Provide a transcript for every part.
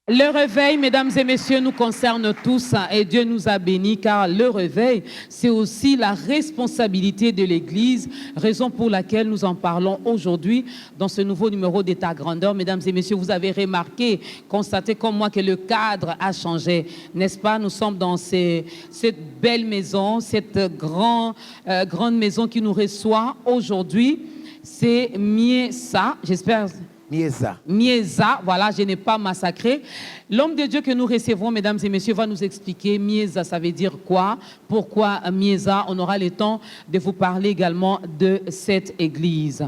Le réveil, mesdames et messieurs, nous concerne tous et Dieu nous a bénis car le réveil, c'est aussi la responsabilité de l'Église, raison pour laquelle nous en parlons aujourd'hui dans ce nouveau numéro d'État Grandeur. Mesdames et messieurs, vous avez remarqué, constaté comme moi que le cadre a changé, n'est-ce pas? Nous sommes dans cette belle maison, cette grande maison qui nous reçoit aujourd'hui. C'est Miesa, j'espère... Miesa, voilà, je n'ai pas massacré. L'homme de Dieu que nous recevons, mesdames et messieurs, va nous expliquer Miesa, ça veut dire quoi? Pourquoi Miesa? On aura le temps de vous parler également de cette église.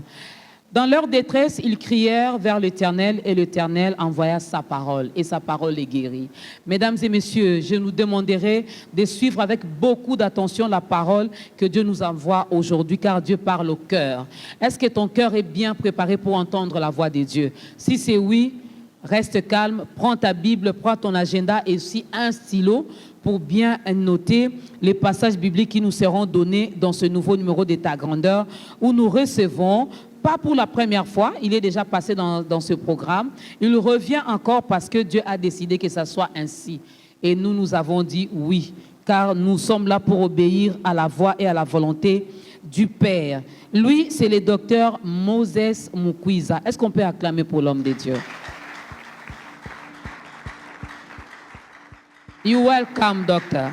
Dans leur détresse, ils crièrent vers l'Éternel et l'Éternel envoya sa parole et sa parole les guérit. Mesdames et messieurs, je nous demanderai de suivre avec beaucoup d'attention la parole que Dieu nous envoie aujourd'hui car Dieu parle au cœur. Est-ce que ton cœur est bien préparé pour entendre la voix de Dieu? Si c'est oui, reste calme, prends ta Bible, prends ton agenda et aussi un stylo pour bien noter les passages bibliques qui nous seront donnés dans ce nouveau numéro d'État Grandeur où nous recevons, pas pour la première fois, il est déjà passé dans ce programme, il revient encore parce que Dieu a décidé que ça soit ainsi. Et nous avons dit oui, car nous sommes là pour obéir à la voix et à la volonté du Père. Lui, c'est le docteur Moses Mukwiza. Est-ce qu'on peut acclamer pour l'homme de Dieu? You're welcome, doctor.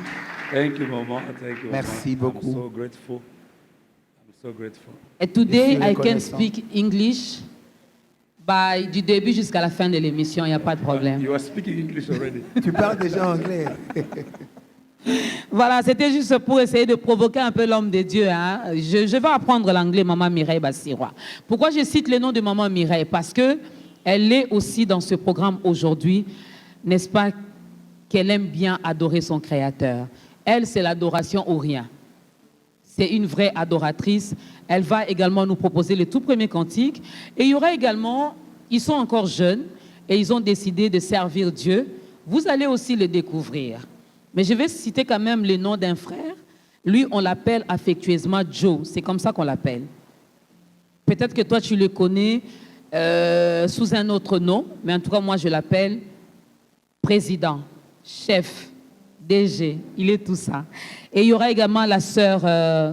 Thank you, Mama. Thank you, Merci Mama. beaucoup. I'm so grateful. I'm so grateful. And today, I can reconnaissant. speak English. Du début jusqu'à la fin de l'émission, il n'y a pas de problème. You are speaking English already. Tu parles déjà anglais. Voilà, c'était juste pour essayer de provoquer un peu l'homme de Dieu. Hein. Je vais apprendre l'anglais, Maman Mireille Bassirois. Pourquoi je cite le nom de Maman Mireille? Parce qu'elle est aussi dans ce programme aujourd'hui, n'est-ce pas, qu'elle aime bien adorer son Créateur. Elle, c'est l'adoration au rien. C'est une vraie adoratrice. Elle va également nous proposer le tout premier cantique. Et il y aura également, ils sont encore jeunes et ils ont décidé de servir Dieu. Vous allez aussi le découvrir. Mais je vais citer quand même le nom d'un frère. Lui, on l'appelle affectueusement Joe. C'est comme ça qu'on l'appelle. Peut-être que toi, tu le connais sous un autre nom. Mais en tout cas, moi, je l'appelle président, chef, DG. Il est tout ça. Et il y aura également la sœur,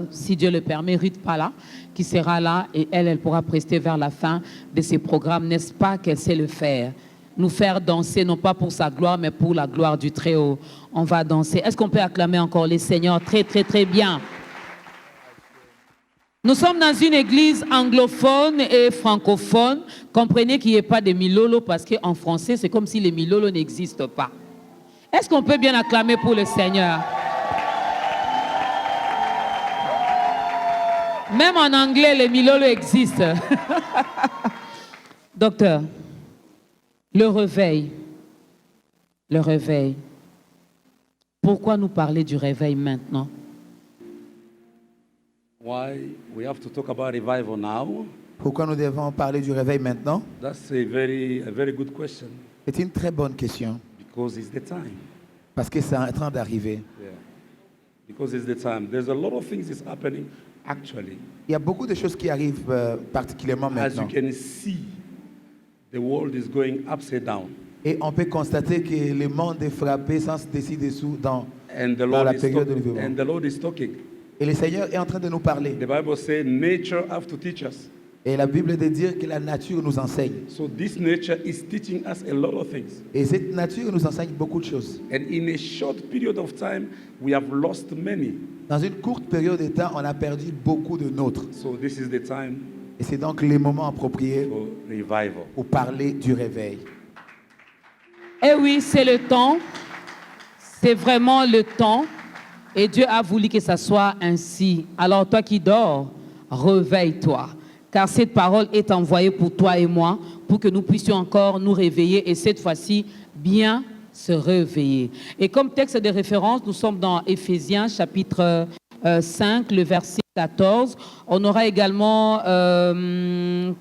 si Dieu le permet, Ruth Pala, qui sera là. Et elle pourra prester vers la fin de ces programmes. N'est-ce pas qu'elle sait le faire? Nous faire danser, non pas pour sa gloire, mais pour la gloire du Très-Haut. On va danser. Est-ce qu'on peut acclamer encore les seigneurs? Très, très, très bien. Nous sommes dans une église anglophone et francophone. Comprenez qu'il n'y ait pas de milolo parce qu'en français, c'est comme si les milolo n'existent pas. Est-ce qu'on peut bien acclamer pour le Seigneur? Même en anglais, les milolo existent. Docteur, le réveil. Le réveil. Pourquoi nous parler du réveil maintenant? Why we have to talk about revival now? Pourquoi nous devons parler du réveil maintenant? That's a very good question. C'est une très bonne question. Because it's the time. Parce que c'est en train d'arriver. Yeah. Because it's the time. There's a lot of things that's happening actually. Il y a beaucoup de choses qui arrivent particulièrement As you maintenant. can see, the world is going upside down. Et on peut constater que le monde est frappé sans dessus-dessous dans And la période de and l'hiver. the Lord is talking. Et le Seigneur est en train de nous parler. The Bible says nature have to teach us. Et la Bible de dire que la nature nous enseigne. So this nature is teaching us a lot of things. Et cette nature nous enseigne beaucoup de choses. And in a short period of time, we have lost many. Dans une courte période de temps, on a perdu beaucoup de nôtres. So this is the time Et c'est donc le moment approprié for revival. pour parler du réveil. Eh oui, c'est le temps. C'est vraiment le temps. Et Dieu a voulu que ça soit ainsi. Alors toi qui dors, réveille-toi. Car cette parole est envoyée pour toi et moi, pour que nous puissions encore nous réveiller et cette fois-ci, bien se réveiller. Et comme texte de référence, nous sommes dans Éphésiens chapitre 5, le verset 14. On aura également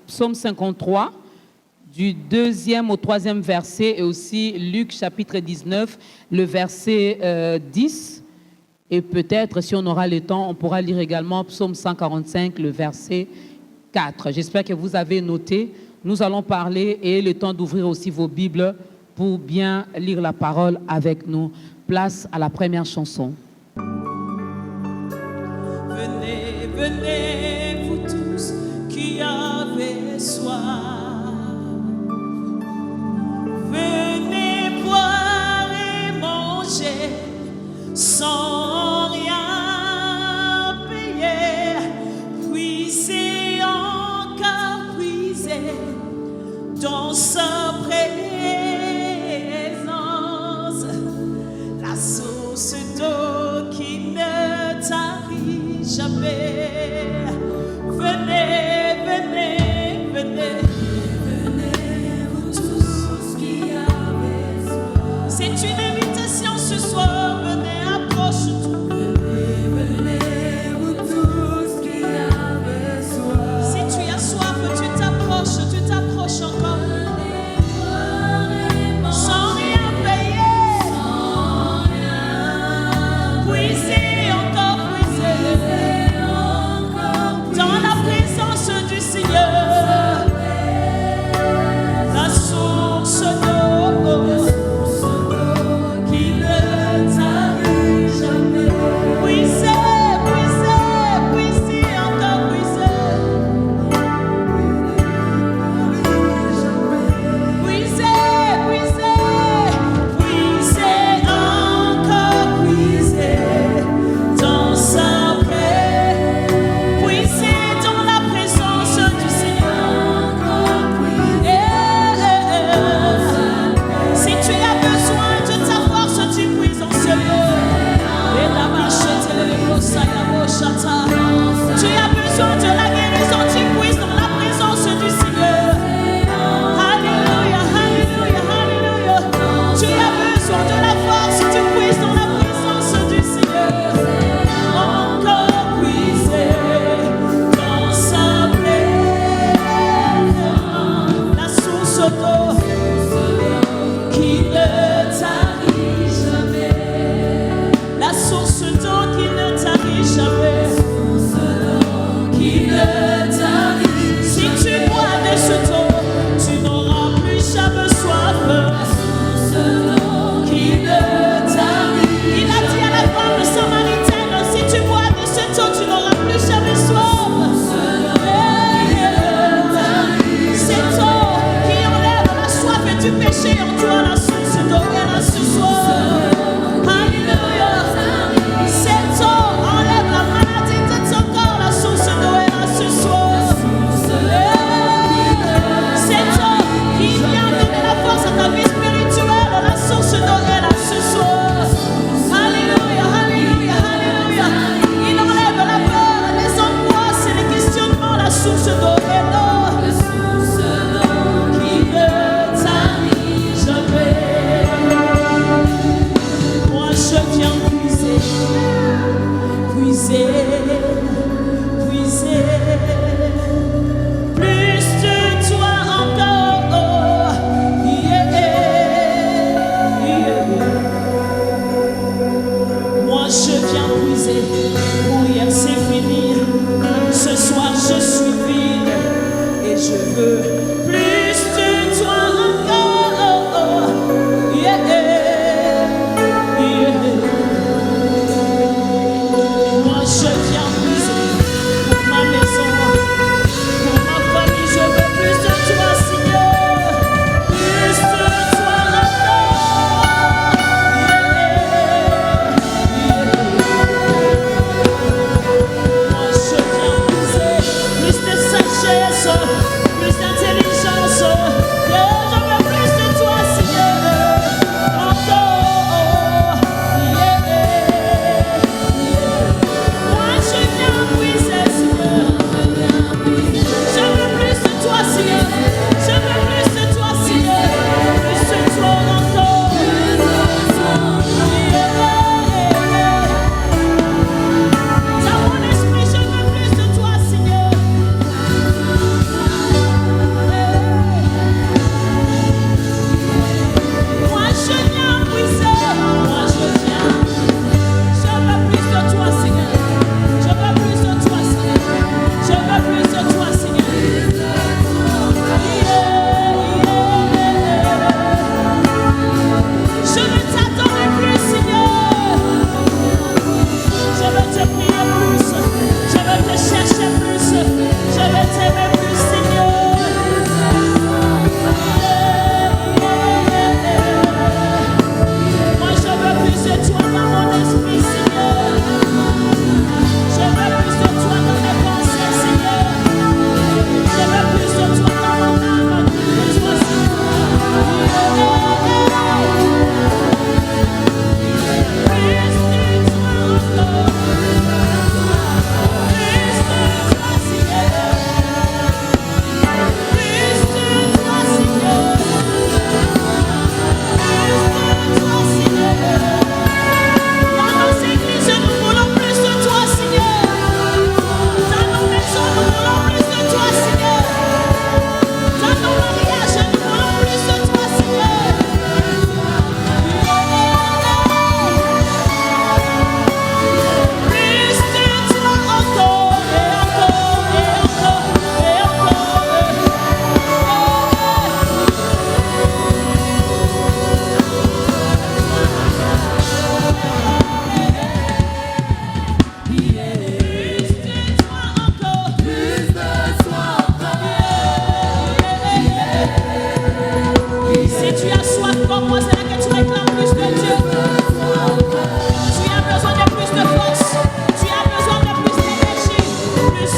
Psaume 53, du 2e au 3e verset, et aussi Luc chapitre 19, le verset 10. Et peut-être, si on aura le temps, on pourra lire également Psaume 145, le verset 4. J'espère que vous avez noté. Nous allons parler, et le temps d'ouvrir aussi vos Bibles pour bien lire la parole avec nous. Place à la première chanson. Venez, venez, vous tous qui avez soif. Venez boire et manger sans rien payer. Puisez encore, puisez dans sa présence. La source d'eau qui ne tarit jamais. Venez, venez, venez. Venez, vous tous qui avez soif. C'est une invitation ce soir. Venez, approche-toi. Venez, venez, vous tous qui avez soif. Si tu as soif, tu t'approches encore. Sans rien payer. Puisez encore, puisez dans la présence du Seigneur, la source d'eau qui ne tarit jamais. Puisez, puisez, puisez encore, puisez. Puisez, puisez, puisez encore, puisez dans sa paix. Puisez dans la présence du Seigneur. Si tu as besoin de ta force, tu puises en ce lieu. Et la machette, tu as besoin de la guérison, tu puises dans la présence du Seigneur. Alléluia, alléluia, alléluia. Tu as besoin de la force, tu puises dans la présence du Seigneur. Encore puiser dans sa paix. La source d'eau qui ne tarit jamais. La source d'eau qui ne tarit jamais. Qui ne tarit. Si tu bois de cette eau, tu n'auras plus jamais soif. Qui ne tarit. Il a dit à la femme samaritaine, si tu bois de cette eau, tu n'auras plus jamais soif. Cette eau qui enlève la soif et du péché en toi, la source d'eau est là ce soir. Alléluia. Cette eau enlève la maladie de ton corps, la source d'eau est là ce soir.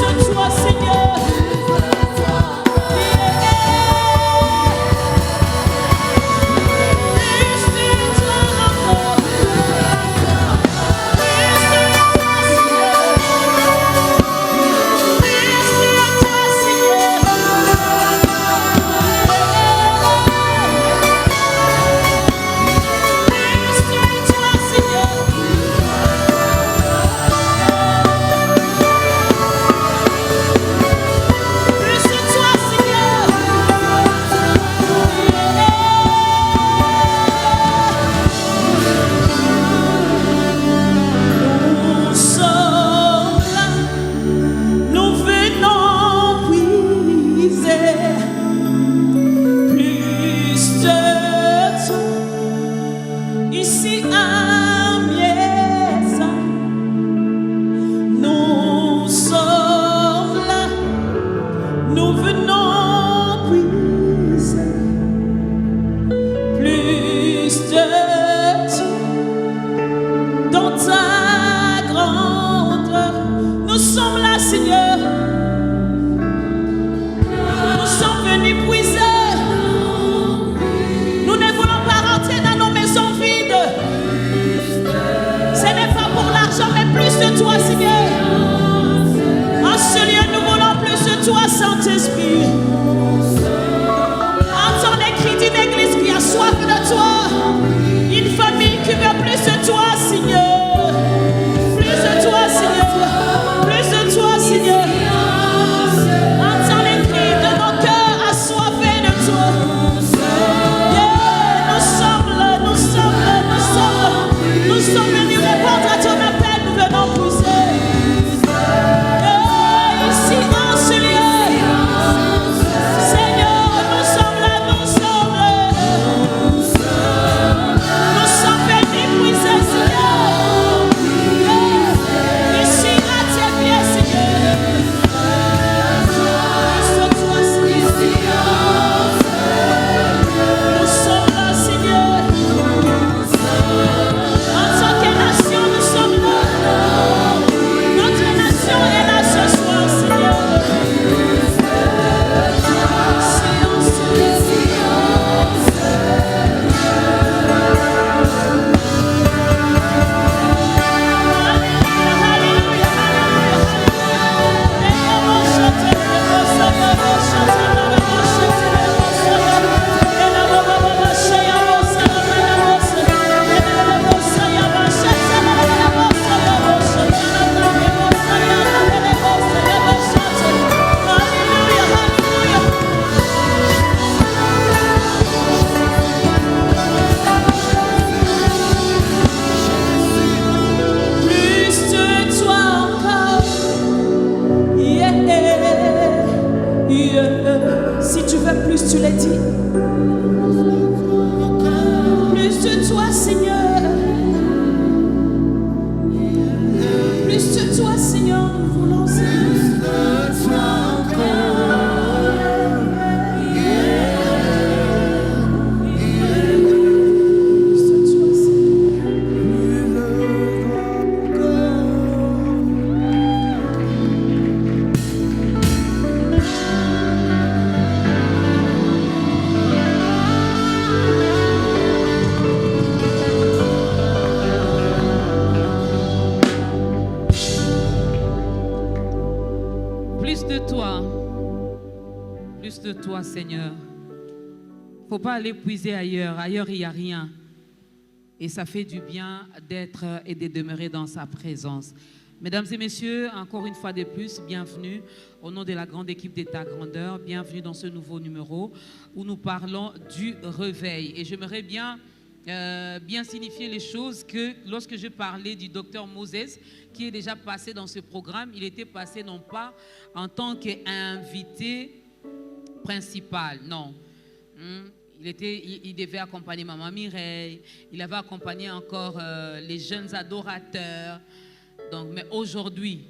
de toi, Seigneur. Seigneur. Faut pas aller puiser ailleurs. Ailleurs, il n'y a rien. Et ça fait du bien d'être et de demeurer dans sa présence. Mesdames et messieurs, encore une fois de plus, bienvenue au nom de la grande équipe d'État Grandeur. Bienvenue dans ce nouveau numéro où nous parlons du réveil. Et j'aimerais bien signifier les choses que lorsque je parlais du docteur Moses, qui est déjà passé dans ce programme, il était passé non pas en tant qu'invité principal, non. Il devait accompagner Maman Mireille, il avait accompagné encore les jeunes adorateurs. Donc, mais aujourd'hui,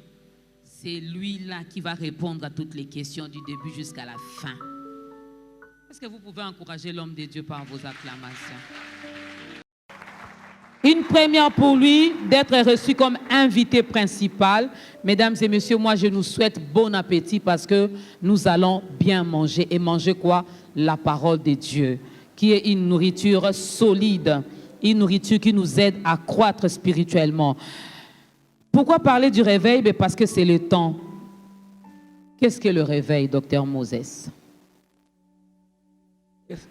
c'est lui-là qui va répondre à toutes les questions du début jusqu'à la fin. Est-ce que vous pouvez encourager l'homme de Dieu par vos acclamations? Une première pour lui d'être reçu comme invité principal. Mesdames et messieurs, moi je nous souhaite bon appétit parce que nous allons bien manger. Et manger quoi? La parole de Dieu, qui est une nourriture solide, une nourriture qui nous aide à croître spirituellement. Pourquoi parler du réveil? Parce que c'est le temps. Qu'est-ce que le réveil, Docteur Moses? Yes.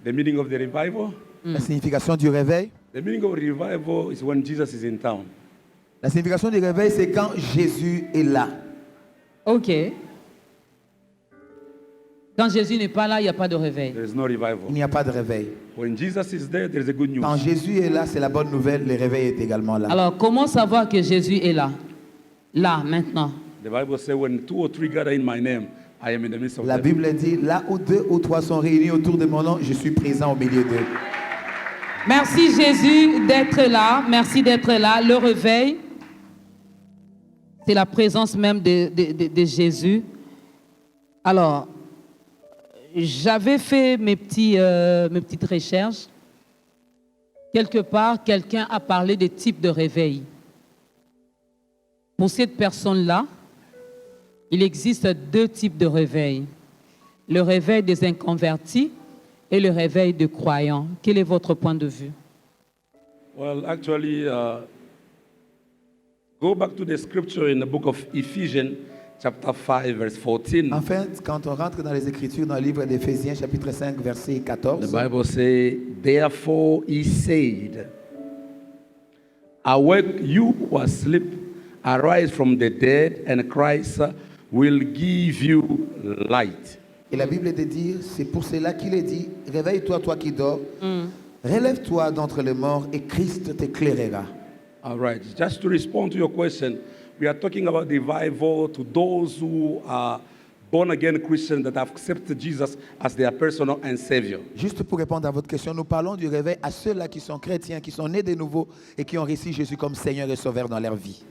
The meaning of the revival? La signification du réveil. The meaning of revival is when Jesus is in town. La signification du réveil, c'est quand Jésus est là. Ok. Quand Jésus n'est pas là, il n'y a pas de réveil. There is no Il revival. n'y a pas de réveil. When Jesus is there, there is a good news. Quand Jésus est là, c'est la bonne nouvelle. Le réveil est également là. Alors, comment savoir que Jésus est là? Là, maintenant. The Bible says, when 2 or 3 gather in my name, I am in the midst of La them. Bible dit, là où 2 ou 3 sont réunis autour de mon nom, je suis présent au milieu d'eux. Merci Jésus d'être là. Merci d'être là. Le réveil, c'est la présence même de Jésus. Alors, j'avais fait mes petites recherches. Quelque part, quelqu'un a parlé des types de réveil. Pour cette personne-là, il existe 2 types de réveil. Le réveil des inconvertis et le réveil des croyants. Quel est votre point de vue? Well, actually, go back to the scripture in the book of Ephesians, chapter 5, verse 14. En fait, quand on rentre dans les Écritures, dans le livre d'Éphésiens, chapitre 5, verset The 14, Bible says, therefore he said, awake you who are asleep, arise from the dead, and Christ will give you light. et la Bible est de dire, c'est pour cela qu'il est dit, réveille-toi, toi qui dors, relève-toi d'entre les morts, et Christ t'éclairera. All right, just to respond to your question, we are talking about the revival to those who are born-again Christians that have accepted Jesus as their personal and Savior. Juste pour répondre à votre question, nous parlons du réveil à ceux-là qui sont chrétiens, qui sont nés de nouveau et qui ont reçu Jésus comme Seigneur et Sauveur dans leur vie.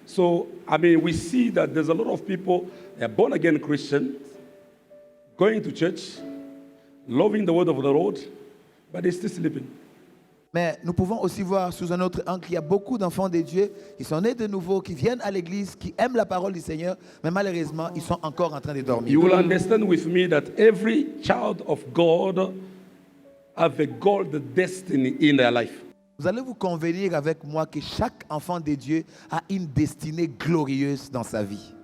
So, I mean, we see that there's a lot of people, they are born-again Christians, going to church, loving the word of the Lord, but they're still sleeping. Mais nous pouvons aussi voir sous un autre angle qu'il y a beaucoup d'enfants de Dieu qui sont nés de nouveau, qui viennent à l'église, qui aiment la parole du Seigneur, mais malheureusement, ils sont encore en train de dormir. You will understand with me that every child of God have a golden destiny in their life. Vous allez vous convenir avec moi que chaque enfant de Dieu a une destinée glorieuse dans sa vie.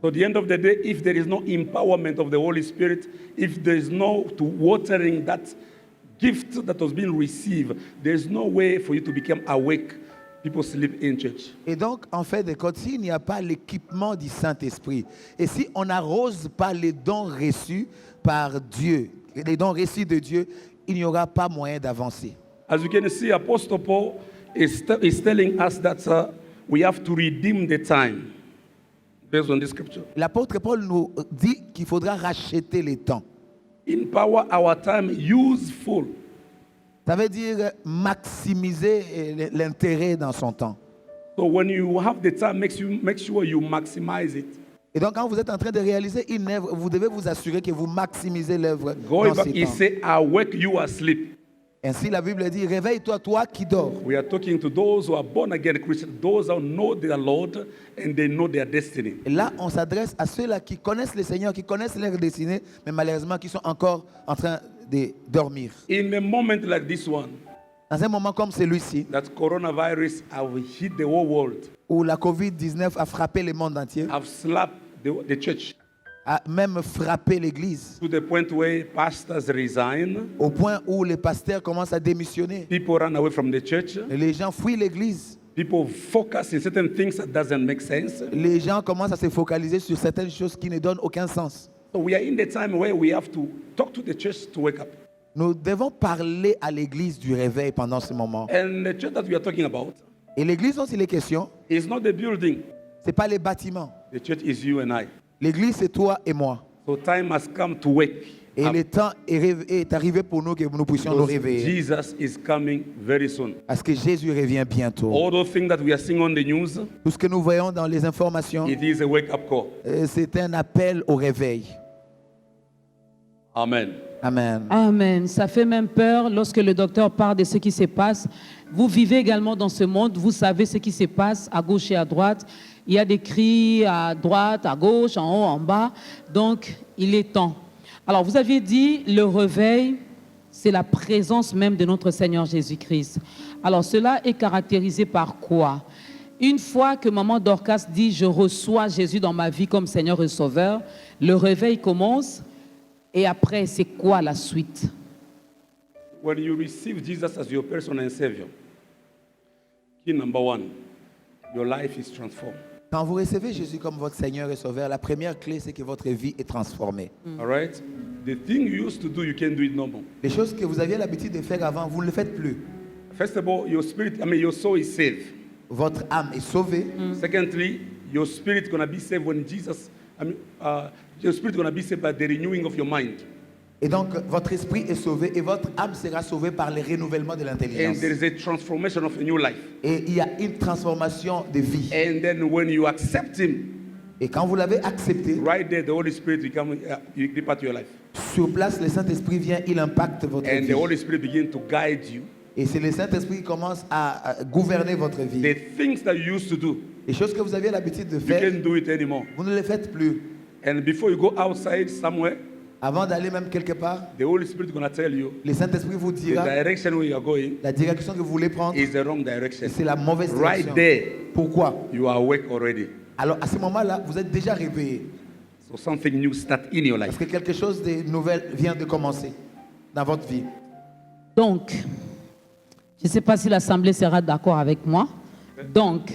So at the end of the day, if there is no empowerment of the Holy Spirit, if there is no to watering that gift that was being received, there's no way for you to become awake. People sleep in church. Et donc, en fait de compte, s'il n'y a pas l'équipement du Saint-Esprit, et si on n'arrose pas les dons reçus par Dieu, les dons reçus de Dieu, il n'y aura pas moyen d'avancer. As you can see, Apostle Paul is telling us that we have to redeem the time based on this scripture. L'apôtre Paul nous dit qu'il faudra racheter les temps. Empower our time useful. Ça veut dire maximiser l'intérêt dans son temps. So when you have the time, make sure you maximize it. Et donc, quand vous êtes en train de réaliser une œuvre, vous devez vous assurer que vous maximisez l'œuvre Going dans back, ces he temps. said, awake you asleep. Ainsi, la Bible dit, réveille-toi, toi qui dors. We are talking to those who are born again Christians, those who know their Lord and they know their destiny. Et là, on s'adresse à ceux-là qui connaissent le Seigneur, qui connaissent leur destinée, mais malheureusement qui sont encore en train de dormir. In a moment like this one, Dans un moment comme celui-ci, that coronavirus have hit the whole world, où la COVID-19 a frappé le monde entier, have slapped the church a même frappé l'Église, to the point where pastors resign, au point où les pasteurs commencent à démissionner. people run away from the church, Et les gens fuient l'Église. people focus in certain things that doesn't make sense. Les gens commencent à se focaliser sur certaines choses qui ne donnent aucun sens. So we are in the time where we have to talk to the church to wake up. Nous devons parler à l'Église du réveil pendant ce moment. And the church that we are talking about Et l'Église dont il est question, is not the building. ce n'est pas les bâtiments. The church is you and I. L'Église, c'est toi et moi. So time has come to wake Et up. le temps est arrivé pour nous que nous puissions nous Because réveiller. Jesus is coming very soon. Parce que Jésus revient bientôt. All those things that we are seeing on the news, Tout ce que nous voyons dans les informations, it is a wake-up call. c'est un appel au réveil. Amen. Amen. Amen. Ça fait même peur lorsque le docteur parle de ce qui se passe. Vous vivez également dans ce monde, vous savez ce qui se passe à gauche et à droite. Il y a des cris à droite, à gauche, en haut, en bas. Donc, il est temps. Alors, vous aviez dit, le réveil, c'est la présence même de notre Seigneur Jésus-Christ. Alors, cela est caractérisé par quoi? Une fois que maman Dorcas dit « Je reçois Jésus dans ma vie comme Seigneur et Sauveur », le réveil commence. Et après, c'est quoi la suite? When you receive Jesus as your personal Savior, key number one, your life is transformed. Quand vous recevez Jésus comme votre Seigneur et Sauveur, la première clé, c'est que votre vie est transformée. All right? The thing you used to do, you can do it no more. Les choses que vous aviez l'habitude de faire avant, vous ne le faites plus. First of all, your spirit, your soul is saved. Votre âme est sauvée. Secondly, your spirit is going to be saved when Jesus, your spirit is going to be saved by the renewing of your mind. Et donc, votre esprit est sauvé et votre âme sera sauvée par le renouvellement de And l'intelligence. there is a transformation of a new life. Et il y a une transformation de vie. And then when you accept Him, Et quand vous l'avez accepté, right there, the Holy Spirit will come, depart your life. sur place, le Saint-Esprit vient, il impacte votre And vie. the Holy Spirit begins to guide you. Et c'est le Saint-Esprit qui commence à gouverner votre vie. The things that you used to do, Les choses que vous aviez l'habitude de you faire, can't do it anymore. vous ne les faites plus. And before you go outside somewhere, Avant d'aller même quelque part, the Holy Spirit is going to tell you le Saint-Esprit vous the dira direction where you are going la direction que vous voulez prendre, is the wrong et direction. c'est la mauvaise Right direction. there, Pourquoi? you are awake already. Alors à ce moment-là, vous êtes déjà réveillé. So something new start in your Parce life. que quelque chose de nouvel vient de commencer dans votre vie. Donc, je ne sais pas si l'Assemblée sera d'accord avec moi. Donc,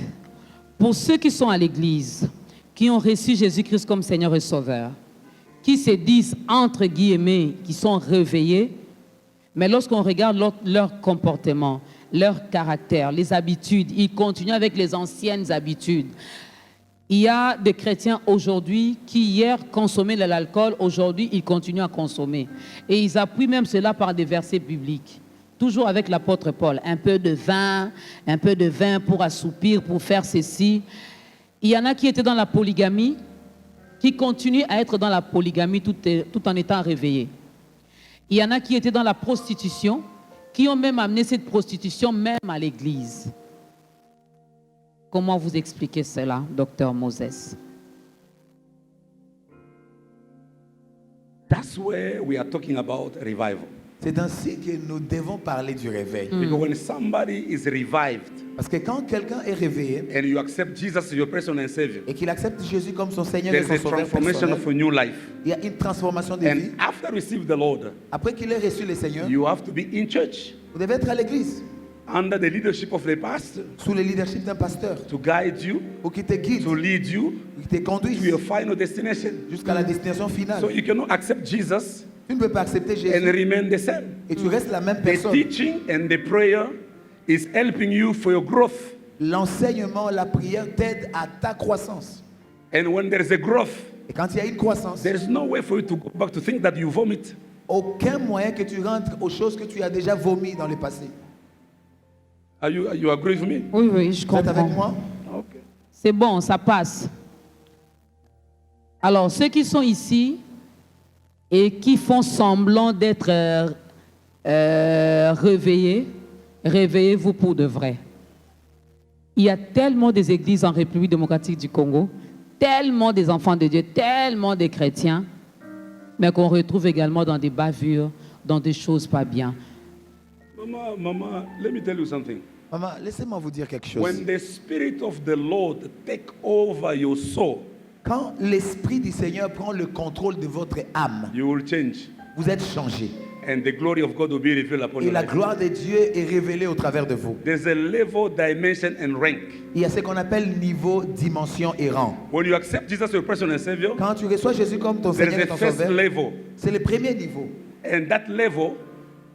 pour ceux qui sont à l'église, qui ont reçu Jésus-Christ comme Seigneur et Sauveur, qui se disent, entre guillemets, qui sont réveillés, mais lorsqu'on regarde leur comportement, leur caractère, les habitudes, ils continuent avec les anciennes habitudes. Il y a des chrétiens aujourd'hui qui hier consommaient de l'alcool, aujourd'hui ils continuent à consommer. Et ils appuient même cela par des versets bibliques. Toujours avec l'apôtre Paul, un peu de vin pour assoupir, pour faire ceci. Il y en a qui étaient dans la polygamie, qui continuent à être dans la polygamie tout en étant réveillés. Il y en a qui étaient dans la prostitution, qui ont même amené cette prostitution même à l'église. Comment vous expliquez cela, docteur Moses? That's where we are talking about revival. C'est ainsi que nous devons parler du réveil. Because when somebody is revived Parce que quand quelqu'un est réveillé and you accept Jesus as your personal Savior, et qu'il accepte Jésus comme son Seigneur et there's son a Sauveur transformation personnel, of a new life. il y a une transformation de vie. And after receiving the Lord, Après qu'il ait reçu le Seigneur, you have to be in church vous devez être à l'église, under the leadership of the pastor sous le leadership d'un pasteur, to guide you, pour qu'il te guide, to lead you pour qu'il te conduise to your final destination. jusqu'à la destination finale. So you cannot accept Jesus Tu ne peux pas accepter and Jésus remain the same. et tu restes la même The personne. teaching and the prayer is helping you for your growth. L'enseignement, la prière t'aide à ta croissance. And when there is a growth, Et quand il y a une croissance, there is no way for you to go back to think that you vomit. aucun moyen que tu rentres aux choses que tu as déjà vomi dans le passé. You agree with me? Oui, oui, je Vous êtes avec comprends. moi? Okay. C'est bon, ça passe. Alors, ceux qui sont ici et qui font semblant d'être réveillés, réveillez-vous pour de vrai. Il y a tellement des églises en République démocratique du Congo, tellement des enfants de Dieu, tellement des chrétiens, mais qu'on retrouve également dans des bavures, dans des choses pas bien. Mama, let me tell you something. Maman, laissez-moi vous dire quelque chose. When the Spirit of the Lord take over your soul, Quand l'Esprit du Seigneur prend le contrôle de votre âme, you will change. vous êtes changé. And the glory of God will be revealed upon Et your la life. gloire de Dieu est révélée au travers de vous. There's a level, dimension, and rank. Il y a ce qu'on appelle niveau, dimension et rang. When you accept Jesus as your personal Savior, Quand tu reçois Jésus comme ton there Seigneur et is ton a first Sauveur, level. c'est le premier niveau. And that level,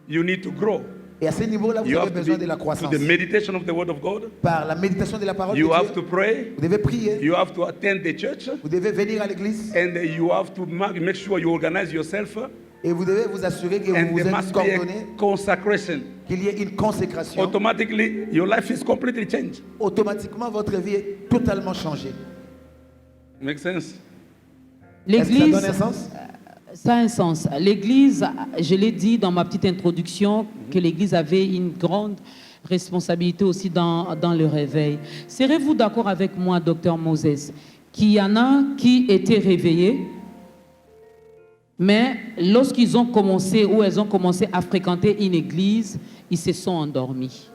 you need to grow. Et à ce niveau-là, vous You avez have to besoin be de la to croissance. the meditation of the Word of God. Par la méditation de la parole You de have Dieu, to pray. vous devez prier. You have to attend the church. Vous devez venir à l'église. And you have to make sure you organize yourself. Et vous devez vous assurer que And vous vous there êtes must be coordonnés, a consecration. qu'il y ait une consécration. Automatically, your life is completely changed. Automatiquement, votre vie est totalement changée. Make sense? Est-ce que ça L'église, donne un sens? Ça a un sens. L'Église, je l'ai dit dans ma petite introduction, que l'Église avait une grande responsabilité aussi dans le réveil. Serez-vous d'accord avec moi, docteur Moses, qu'il y en a qui étaient réveillés, mais lorsqu'ils ont commencé ou elles ont commencé à fréquenter une église, ils se sont endormis?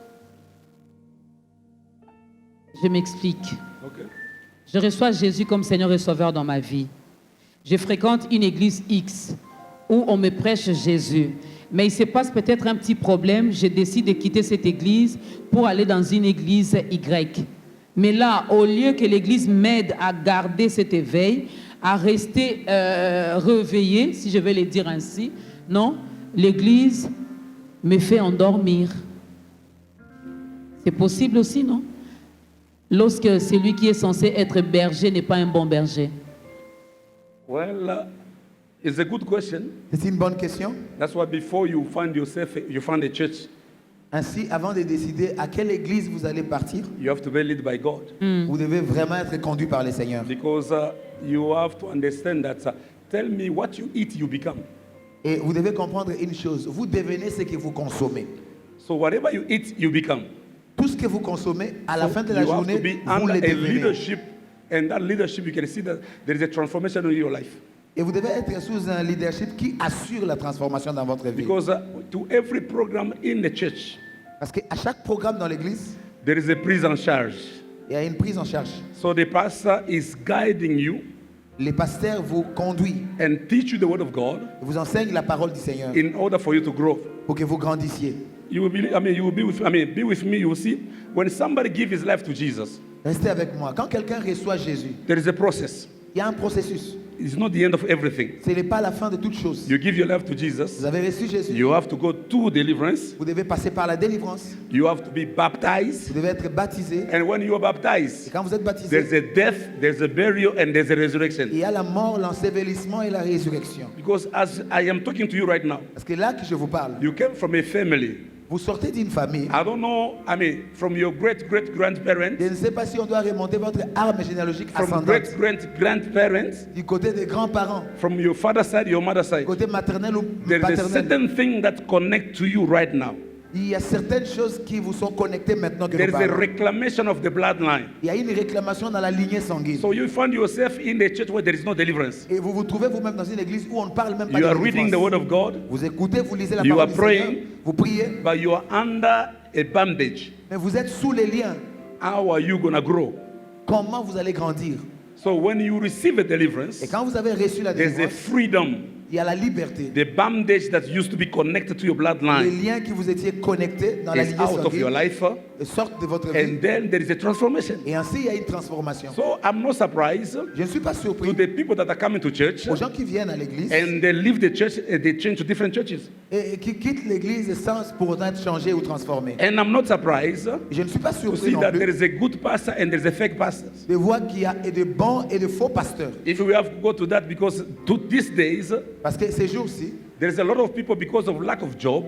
Je m'explique. Okay. Je reçois Jésus comme Seigneur et Sauveur dans ma vie. Je fréquente une église X où on me prêche Jésus. Mais il se passe peut-être un petit problème. Je décide de quitter cette église pour aller dans une église Y. Mais là, au lieu que l'église m'aide à garder cet éveil, à rester réveillé, si je vais le dire ainsi, non, l'église me fait endormir. C'est possible aussi, non? Lorsque celui qui est censé être berger n'est pas un bon berger. Well, it's a good question. C'est une bonne question. That's why before you find a church, Ainsi, avant de décider à quelle église vous allez partir, you have to be led by God. vous devez vraiment être conduit par le Seigneur. Because you have to understand that tell me what you eat, you become. Et vous devez comprendre une chose, vous devenez ce que vous consommez. So whatever you eat, you become. Tout ce que vous consommez, à la So fin de la you have journée, to be vous under le a devenez. leadership, and that leadership, you can see that there is a transformation in your life. Et vous devez être sous un leadership qui assure la transformation dans votre vie. Because to every program in the church, Parce qu'à chaque programme dans l'église, there is a priest in charge. il y a une prise en charge. So the pastor is guiding you Les pasteurs vous conduisent, and teach you the word of God vous enseignent la parole du Seigneur in order for you to grow. pour que vous grandissiez. You will be, be with me. You will see when somebody gives his life to Jesus, Restez avec moi. Quand quelqu'un reçoit Jésus, there is a process. il y a un processus. It's not the end of everything. Ce n'est pas la fin de toute chose. You give your life to Jesus. Vous avez reçu Jésus. You have to go to deliverance. Vous devez passer par la délivrance. You have to be baptized. Vous devez être baptisé. And when you are Et baptized, quand vous êtes baptisé, there's a death, there's a burial, and there's a resurrection. il y a la mort, l'ensevelissement et la résurrection. Because as I am talking to you right now, Parce que là que je vous parle, you came from a family. vous sortez d'une famille. I don't know, from your great-great-grandparents, Je ne sais pas si on doit remonter votre arme généalogique from ascendante. great-great-grandparents, Du côté des grands-parents, from your father's side, your mother's side. côté maternel ou There is a paternel. certain thing that connects to you right now. Il y a certaines choses qui vous sont connectées maintenant que There nous is a parlons. reclamation of the bloodline. Il y a une réclamation dans la lignée sanguine. So you find yourself in a church where there is no deliverance. Et vous vous trouvez vous-même dans une église où on ne parle même pas You de are reading the délivrance. word of God, Vous écoutez, vous lisez la You parole are du Seigneur, praying. vous priez, but you are under a bandage. mais vous êtes sous les liens. How are you going to grow? Comment vous allez grandir? So when you receive a deliverance, Et quand vous avez reçu la there's a délivrance, freedom. il y a la liberté. The bandage that used to be connected to your Les bloodline liens qui vous étiez connectés dans la is lignée out of your sanguine life, sortent de votre vie. and then there is a transformation. Et ainsi, il y a une transformation. So I'm not surprised Je ne suis pas to surpris the people that are coming to church aux gens qui viennent à l'église and they leave the church and they change to different churches. et qui quittent l'église sans pour autant être changés ou transformés. And I'm not surprised Je ne suis pas to surpris see non that there plus is a good pastor and there's a fake pastor. de voir qu'il y a de bons et de faux pasteurs. If we have to go to that, because to these days, Parce que ces jours-ci, there's a lot of people because of lack of job,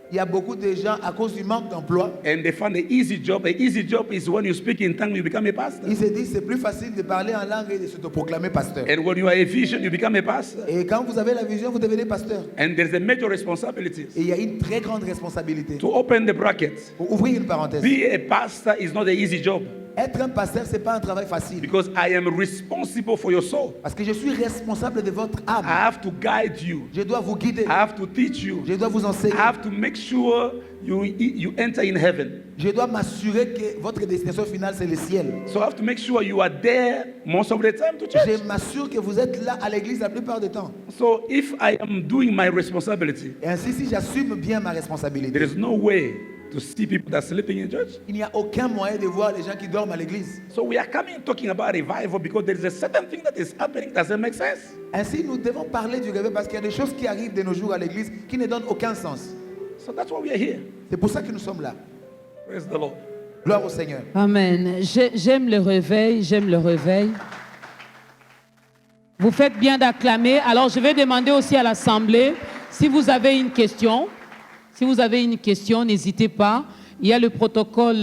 il y a beaucoup de gens à cause du manque d'emploi. and they find an easy job. An easy job is when you speak in tongue, you become a pastor. Ils se disent c'est plus facile de parler en langue et de se proclamer pasteur. And when you are a vision, you become a pastor. Et quand vous avez la vision, vous devenez pasteur. And there's a major responsibility Et il y a une très grande responsabilité. to open the bracket. Pour ouvrir une parenthèse. Be a pastor is not an easy job, Être un pasteur, c'est pas un travail facile. because I am responsible for your soul. Parce que je suis responsable de votre âme. I have to guide you. Je dois vous guider. I have to teach you. Je dois vous enseigner. I have to make sure you enter in heaven. Je dois m'assurer que votre destination finale, c'est le ciel. So I have to make sure you are there most of the time to church. Je m'assure que vous êtes là à l'église la plupart du temps. So if I am doing my responsibility, Et ainsi, si j'assume bien ma responsabilité, there is no way to see people that are sleeping in church. il n'y a aucun moyen de voir les gens qui dorment à l'église. So we are coming talking about revival because there is a certain thing that is happening that doesn't make sense. Ainsi, nous devons parler du réveil parce qu'il y a des choses qui arrivent de nos jours à l'église qui ne donnent aucun sens. So that's why we are here. C'est pour ça que nous sommes là. Praise the Lord. Gloire au Seigneur. Amen. J'aime le réveil, j'aime le réveil. Vous faites bien d'acclamer. Alors, je vais demander aussi à l'Assemblée, si vous avez une question, n'hésitez pas. Il y a le protocole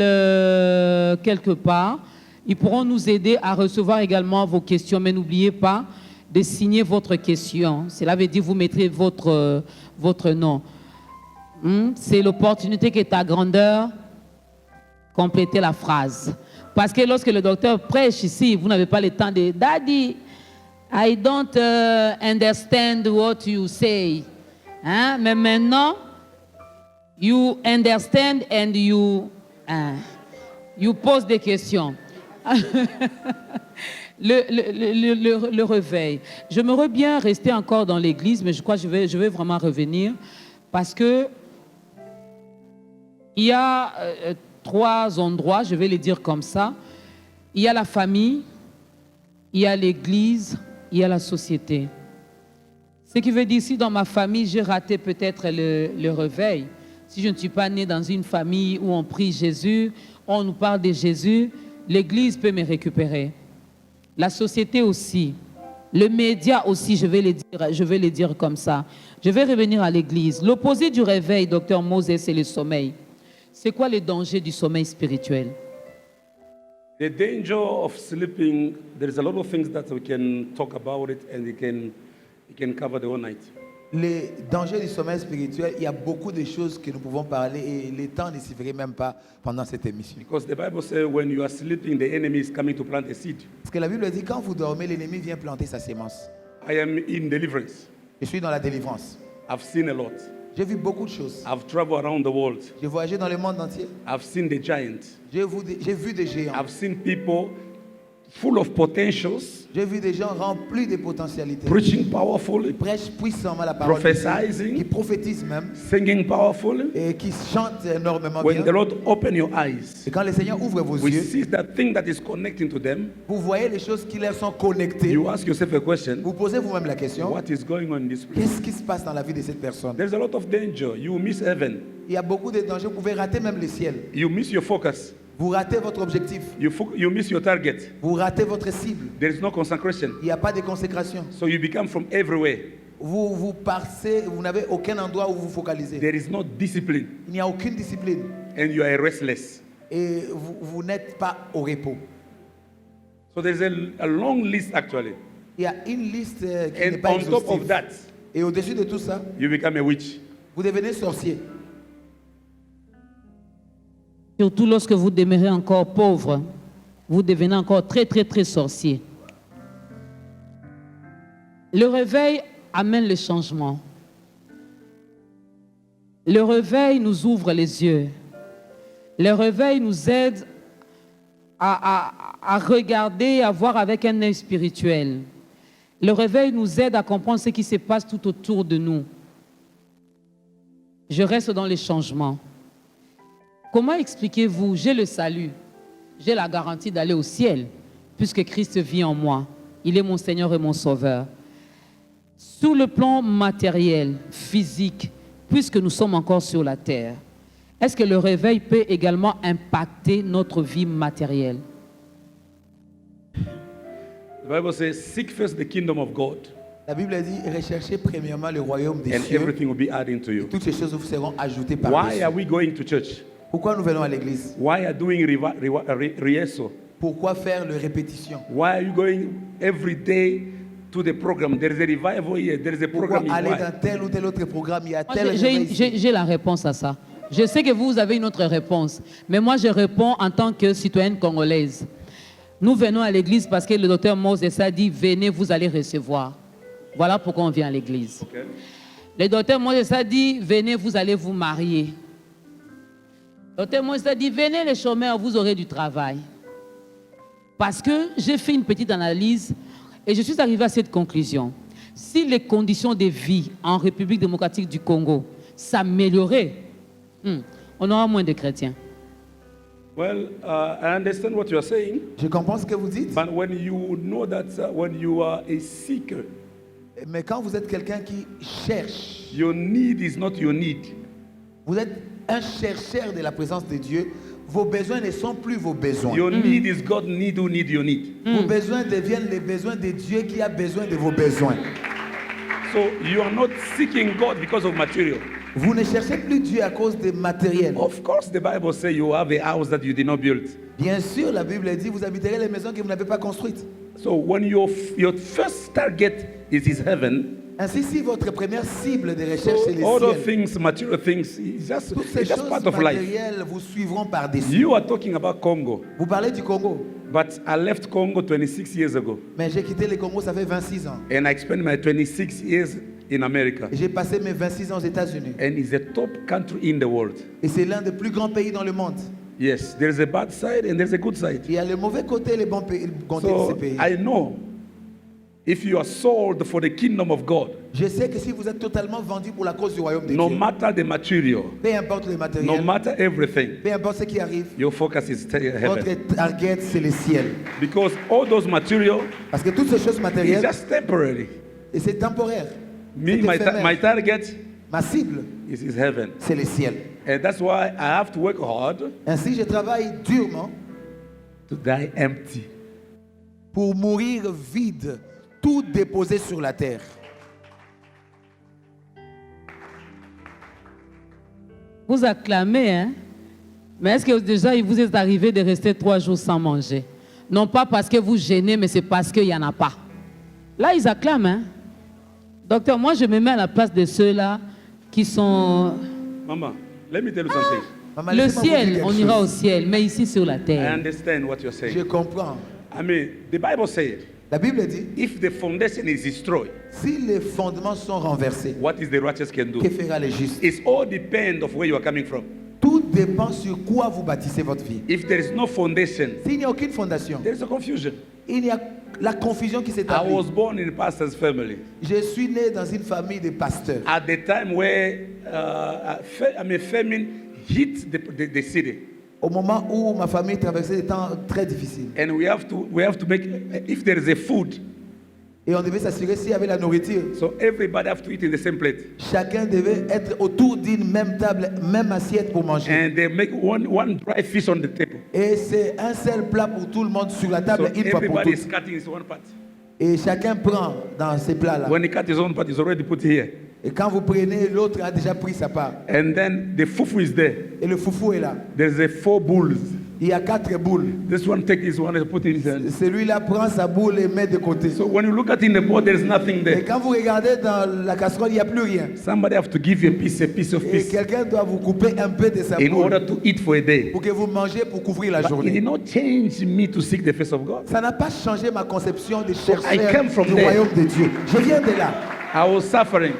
quelque part. Ils pourront nous aider à recevoir également vos questions. Mais n'oubliez pas de signer votre question. Cela veut dire que vous mettrez votre nom. C'est l'opportunité qui est à grandeur. Complétez la phrase. Parce que lorsque le docteur prêche ici, vous n'avez pas le temps de « Daddy, I don't understand what you say. » Hein? Mais maintenant, you understand and you pose des questions. Le réveil. J'aimerais bien rester encore dans l'église, mais je crois que je vais vraiment revenir parce que il y a 3 endroits, je vais les dire comme ça. Il y a la famille, il y a l'église, il y a la société. Ce qui veut dire, si dans ma famille, j'ai raté peut-être le réveil, si je ne suis pas né dans une famille où on prie Jésus, on nous parle de Jésus, l'église peut me récupérer. La société aussi. Le média aussi, je vais les dire comme ça. Je vais revenir à l'église. L'opposé du réveil, docteur Moses, c'est le sommeil. C'est quoi le danger du sommeil spirituel? The danger of sleeping, there is a lot of things that we can talk about it and it can cover the whole night. Les dangers du sommeil spirituel, il y a beaucoup de choses que nous pouvons parler et le temps ne suffirait même pas pendant cette émission. Because the Bible says when you are sleeping, the enemy is coming to plant a seed. Parce que la Bible dit quand vous dormez, l'ennemi vient planter sa sémence. I am in deliverance. Je suis dans la délivrance. I've seen a lot. J'ai vu beaucoup de choses. I've traveled around the world. J'ai voyagé dans le monde entier. I've seen the giants. J'ai vu des géants. I've seen people full of potentials, J'ai vu des gens remplis de potentialités. preaching Qui powerfully, prêchent puissamment la parole de Dieu, qui prophesying, prophétisent même singing powerfully. et qui chantent énormément When the bien. Lord open your eyes, Et quand le Seigneur ouvre vos we yeux, see that thing that is connecting to them. vous voyez les choses qui leur sont connectées. You ask yourself a question, Vous posez vous-même la question, what is going on in this place? qu'est-ce qui se passe dans la vie de cette personne? There's a lot of danger. You miss heaven. Il y a beaucoup de dangers. Vous pouvez rater même le ciel. You miss your focus. Vous ratez votre objectif. You miss your target. Vous ratez votre cible. There is no consecration. Il n'y a pas de consécration. So you become from everywhere. Vous passez, vous n'avez aucun endroit où vous focalisez. There is no discipline. Il n'y a aucune discipline. And you are restless. Et vous n'êtes pas au repos. So there's a long list actually. Il y a une liste qui n'est And pas on top of exhaustive. that, Et au-dessus de tout ça, you become a witch. vous devenez sorcier. Surtout lorsque vous demeurez encore pauvre, vous devenez encore très, très, très sorcier. Le réveil amène le changement. Le réveil nous ouvre les yeux. Le réveil nous aide à regarder, à voir avec un œil spirituel. Le réveil nous aide à comprendre ce qui se passe tout autour de nous. Je reste dans les changements. Comment expliquez-vous, j'ai le salut, j'ai la garantie d'aller au ciel, puisque Christ vit en moi. Il est mon Seigneur et mon Sauveur. Sur le plan matériel, physique, puisque nous sommes encore sur la terre, est-ce que le réveil peut également impacter notre vie matérielle? The Bible says, seek first the kingdom of God, La Bible dit, recherchez premièrement le royaume des and cieux. everything will be added to you. Toutes ces choses vous seront ajoutées par Why are we going to church? Pourquoi nous venons à l'église? Why are doing rehearsal? Pourquoi faire les répétitions? Why are you going every day to the program? There is a revival here. There is a Pourquoi program aller here. dans tel ou tel autre programme? Il y a Moi, tel réveil ici. j'ai la réponse à ça. Je sais que vous avez une autre réponse, mais moi je réponds en tant que citoyenne congolaise. Nous venons à l'église parce que le docteur Moses a dit, venez, vous allez recevoir. Voilà pourquoi on vient à l'église. Okay. Le docteur Moses a dit, venez, vous allez vous marier. Le docteur Moses a dit, venez les chômeurs, vous aurez du travail. Parce que j'ai fait une petite analyse et je suis arrivé à cette conclusion. Si les conditions de vie en République démocratique du Congo s'amélioraient, on aura moins de chrétiens. Well, I understand what you are saying, Je comprends ce que vous dites, but when you know that when you are a seeker, mais quand vous êtes quelqu'un qui cherche, your need is not your need. vous êtes un chercheur de la présence de Dieu, vos besoins ne sont plus vos besoins. Your need is God need who need your need. Vos besoins deviennent les besoins de Dieu qui a besoin de vos besoins. So you are not seeking God because of material. Vous ne cherchez plus Dieu à cause des matériels. Of course, the Bible says you have a house that you did not build. Bien sûr, la Bible dit, vous habiterez les maisons que vous n'avez pas construites. So when your first target is heaven, Ainsi, si votre première cible de recherche so est les other ciels, things, material things, it's toutes ces just choses part of life. matérielles vous suivront par-dessus. You are talking about Congo, Vous parlez du Congo, but I left Congo 26 years ago, mais j'ai quitté le Congo, ça fait 26 ans. and I spent my 26 years in America, Et j'ai passé mes 26 ans aux États-Unis. and it's the top country in the world. Et c'est l'un des plus grands pays dans le monde. Yes, there's a bad side and there's a good side. Il y a le mauvais côté et le bon côté de ces So pays. I know if you are sold for the kingdom of God, Je sais que si vous êtes totalement vendu pour la cause du royaume de no Dieu, matter the material, peu importe le no matériel, matter everything, peu importe ce qui arrive, your focus is heaven. votre target c'est le ciel. Because all those material Parce que toutes ces choses is matérielles, just temporary. et c'est temporaire. Me, C'est éphémère. my target Ma cible, is heaven. c'est le ciel. And that's why I have to work hard Ainsi, je travaille durement to die empty. pour mourir vide, tout déposé sur la terre. Vous acclamez, hein? Mais est-ce que déjà il vous est arrivé de rester 3 jours sans manger? Non pas parce que vous gênez, mais c'est parce qu'il n'y en a pas. Là, ils acclament, hein? Docteur, moi je me mets à la place de ceux-là qui sont... Mama, let me tell you something. Maman, Le laissez-moi vous dire ciel, quelque on ira au chose. ciel, mais ici sur la I terre. understand what you're Je saying. comprends. I mean, the Bible says, La Bible dit, if the foundation is destroyed, si les fondements sont renversés, what is the righteous can que do? fera le juste? It's all depend of where you are coming from. Tout dépend sur quoi vous bâtissez votre vie. If there is no foundation, S'il n'y a aucune fondation, there is a confusion. il y a la confusion qui I s'établit. was born in a pastor's family. Je suis né dans une famille de pasteurs. At the time where famine hit the city, Au moment où ma famille traversait des temps très difficiles. and we have to make, if there is a food, Et on devait s'assurer s'il y avait la nourriture. so everybody have to eat in the same plate, Chacun devait être autour d'une même table, même assiette pour manger. and they make one dry fish on the table. Et c'est un seul plat pour tout le monde sur la So table, une fois pour everybody is toutes. cutting his one part. Et chacun prend dans ces plats-là. When he cut his own part, it's already put here, Et quand vous prenez, l'autre a déjà pris sa part. and then the fufu is there. Et le foufou est là. There's a 4 bulls. Il y a 4 boules. This one take his one and put it in his hand. Celui-là prend sa boule et met de côté. So when you look at in the board, there is nothing Et there. quand vous regardez dans la casserole, il n'y a plus rien. Somebody have to give you a piece of Et piece quelqu'un doit vous couper un peu de sa in boule order to eat for a day. pour que vous mangez pour couvrir la But it journée. did not change me to seek the face of God. Ça n'a pas changé ma conception de I chercher came from du there. royaume de Dieu. Je viens de là. I was suffering.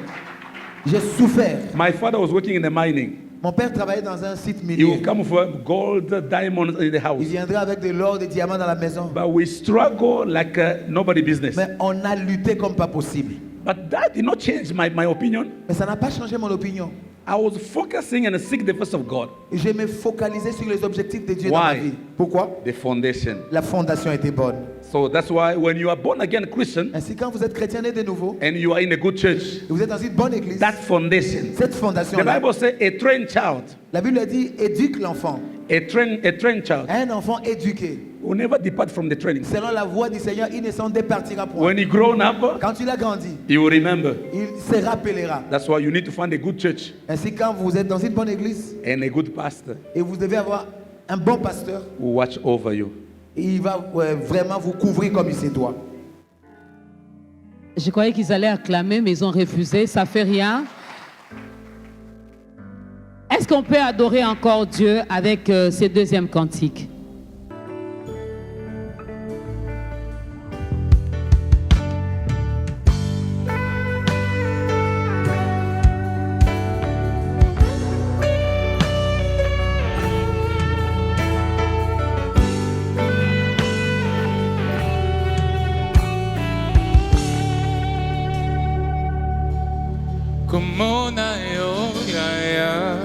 J'ai souffert. My father was working in the mining. Mon père travaillait dans un site He minier. would come for gold, diamonds in the house. Il viendrait avec de l'or, des diamants dans la maison. But we struggle like nobody business. Mais on a lutté comme pas possible. But that did not change my opinion. Mais ça n'a pas changé mon opinion. I was focusing and seek the face of God. Et je me focalisais sur les objectifs de Dieu dans ma Why? vie. Pourquoi? The foundation. La fondation était bonne. So that's why when you are born again Christian Ainsi, quand vous êtes chrétien né de nouveau, and you are in a good church, et vous êtes dans une bonne église, that foundation. cette The fondation-là, Bible says a trained child, la Bible dit, éduque l'enfant. a trained child Un enfant éduqué, will never depart from the training. selon la voix du Seigneur, il ne s'en départira point. When he grown up, Quand il a grandi, he will remember. il se rappellera. That's why you need to find a good church Ainsi, quand vous êtes dans une bonne église, and a good pastor et vous devez avoir un bon pasteur, who watch over you. il va vraiment vous couvrir comme il se doit. Je croyais qu'ils allaient acclamer, mais ils ont refusé. Ça fait rien. Est-ce qu'on peut adorer encore Dieu avec ces deuxièmes cantiques? Como na yoya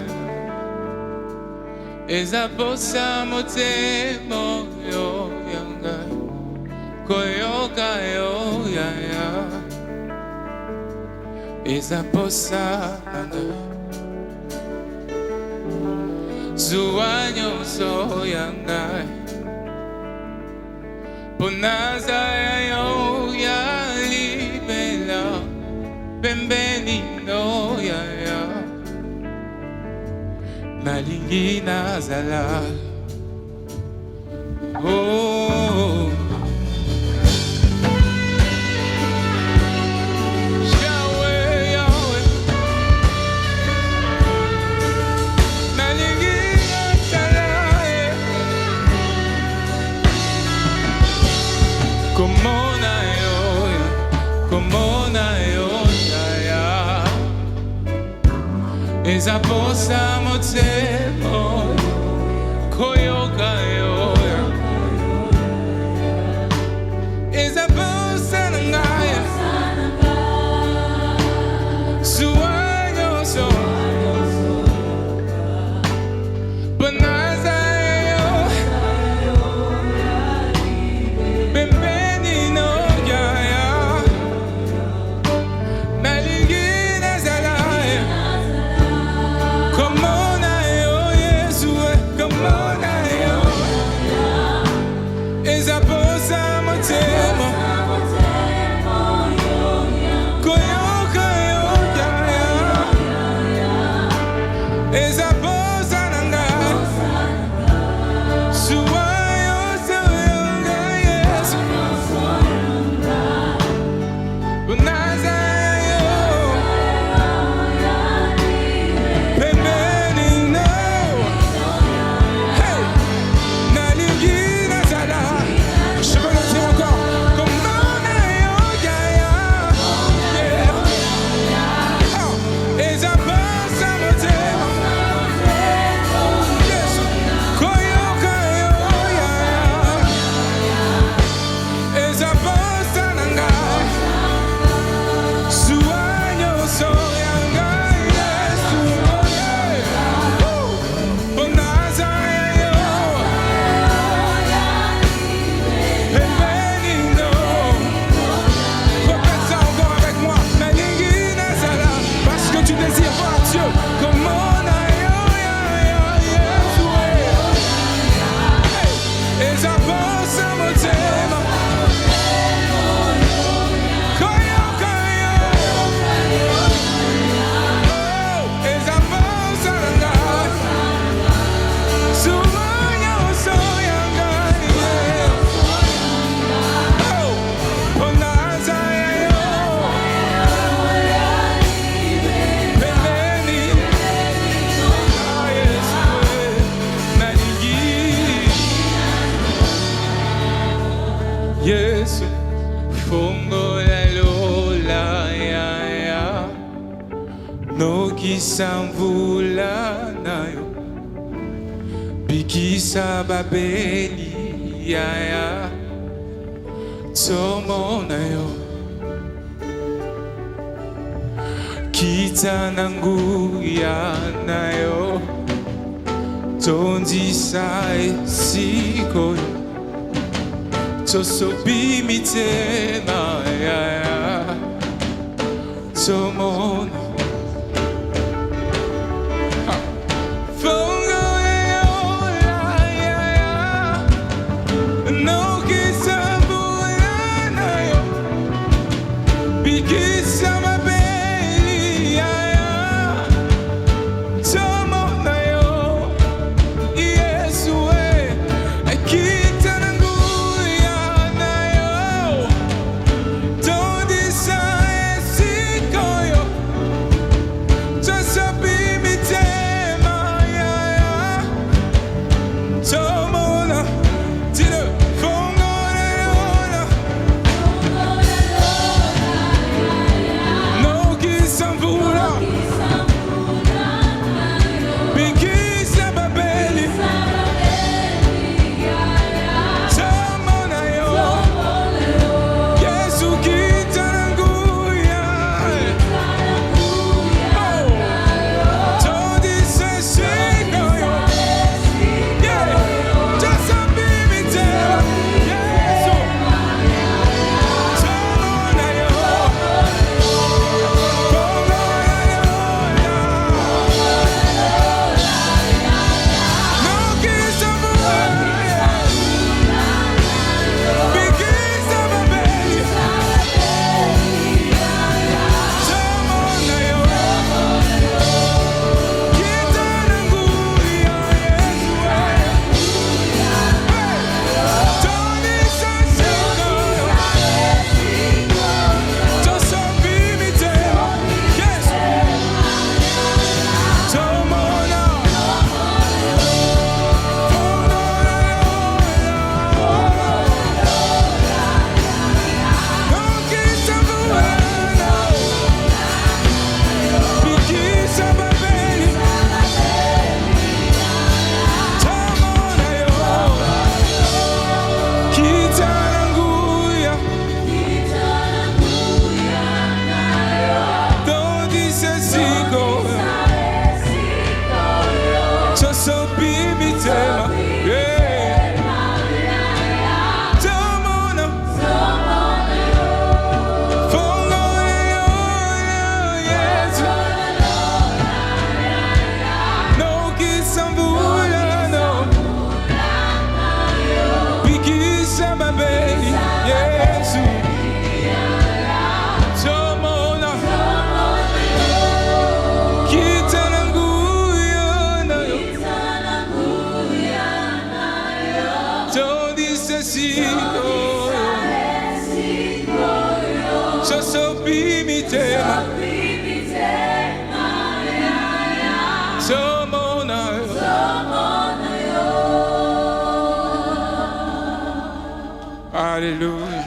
eza posa motemo yoyanga koyoka yoya eza posa nanga zuwa nyonso yanga ponaza yo ya libela pembeni no ya nalingi nazala oh ezaposa motemo koyoka yoya ezaposa nangaya suwanyo so banaza yo bembeni no yaya naligina zalaya come on ayo yesu come on ayo ezaposa motemo koyoka yoya ezaposa nanga suwayo soyonga yesu unaza yo pembeni no hey naligina zala je veux le dire encore comme on ayo yaya ezaposa motemo yesu koyoka yoya ezaposa nanga suwanyo soyanga yesu bonaza yo pembeni no répète ça encore avec moi naligina zala parce que tu désires voir Dieu comme on ayo yesu ezaposa motema koyoka yo ezaposa nanga suwanyo soyanga bonaza yo pembeni yesu nalingi yesu fongola lola yaya nokisa mvula nayo bikisa babeli yaya tomona yo kita na nguya nayo tondisa esikoyo tosobi mitema yaya tomona Alléluia.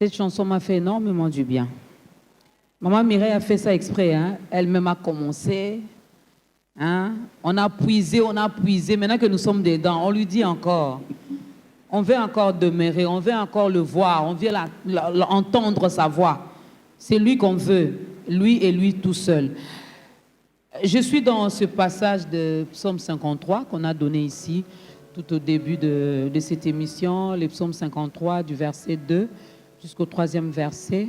Cette chanson m'a fait énormément du bien. Maman Mireille a fait ça exprès, hein? Elle-même a commencé. Hein? On a puisé. Maintenant que nous sommes dedans, on lui dit encore. On veut encore demeurer, on veut encore le voir, on veut entendre sa voix. C'est lui qu'on veut, lui et lui tout seul. Je suis dans ce passage de Psaume 53 qu'on a donné ici, tout au début de cette émission, le Psaume 53 du verset 2 jusqu'au 3e verset.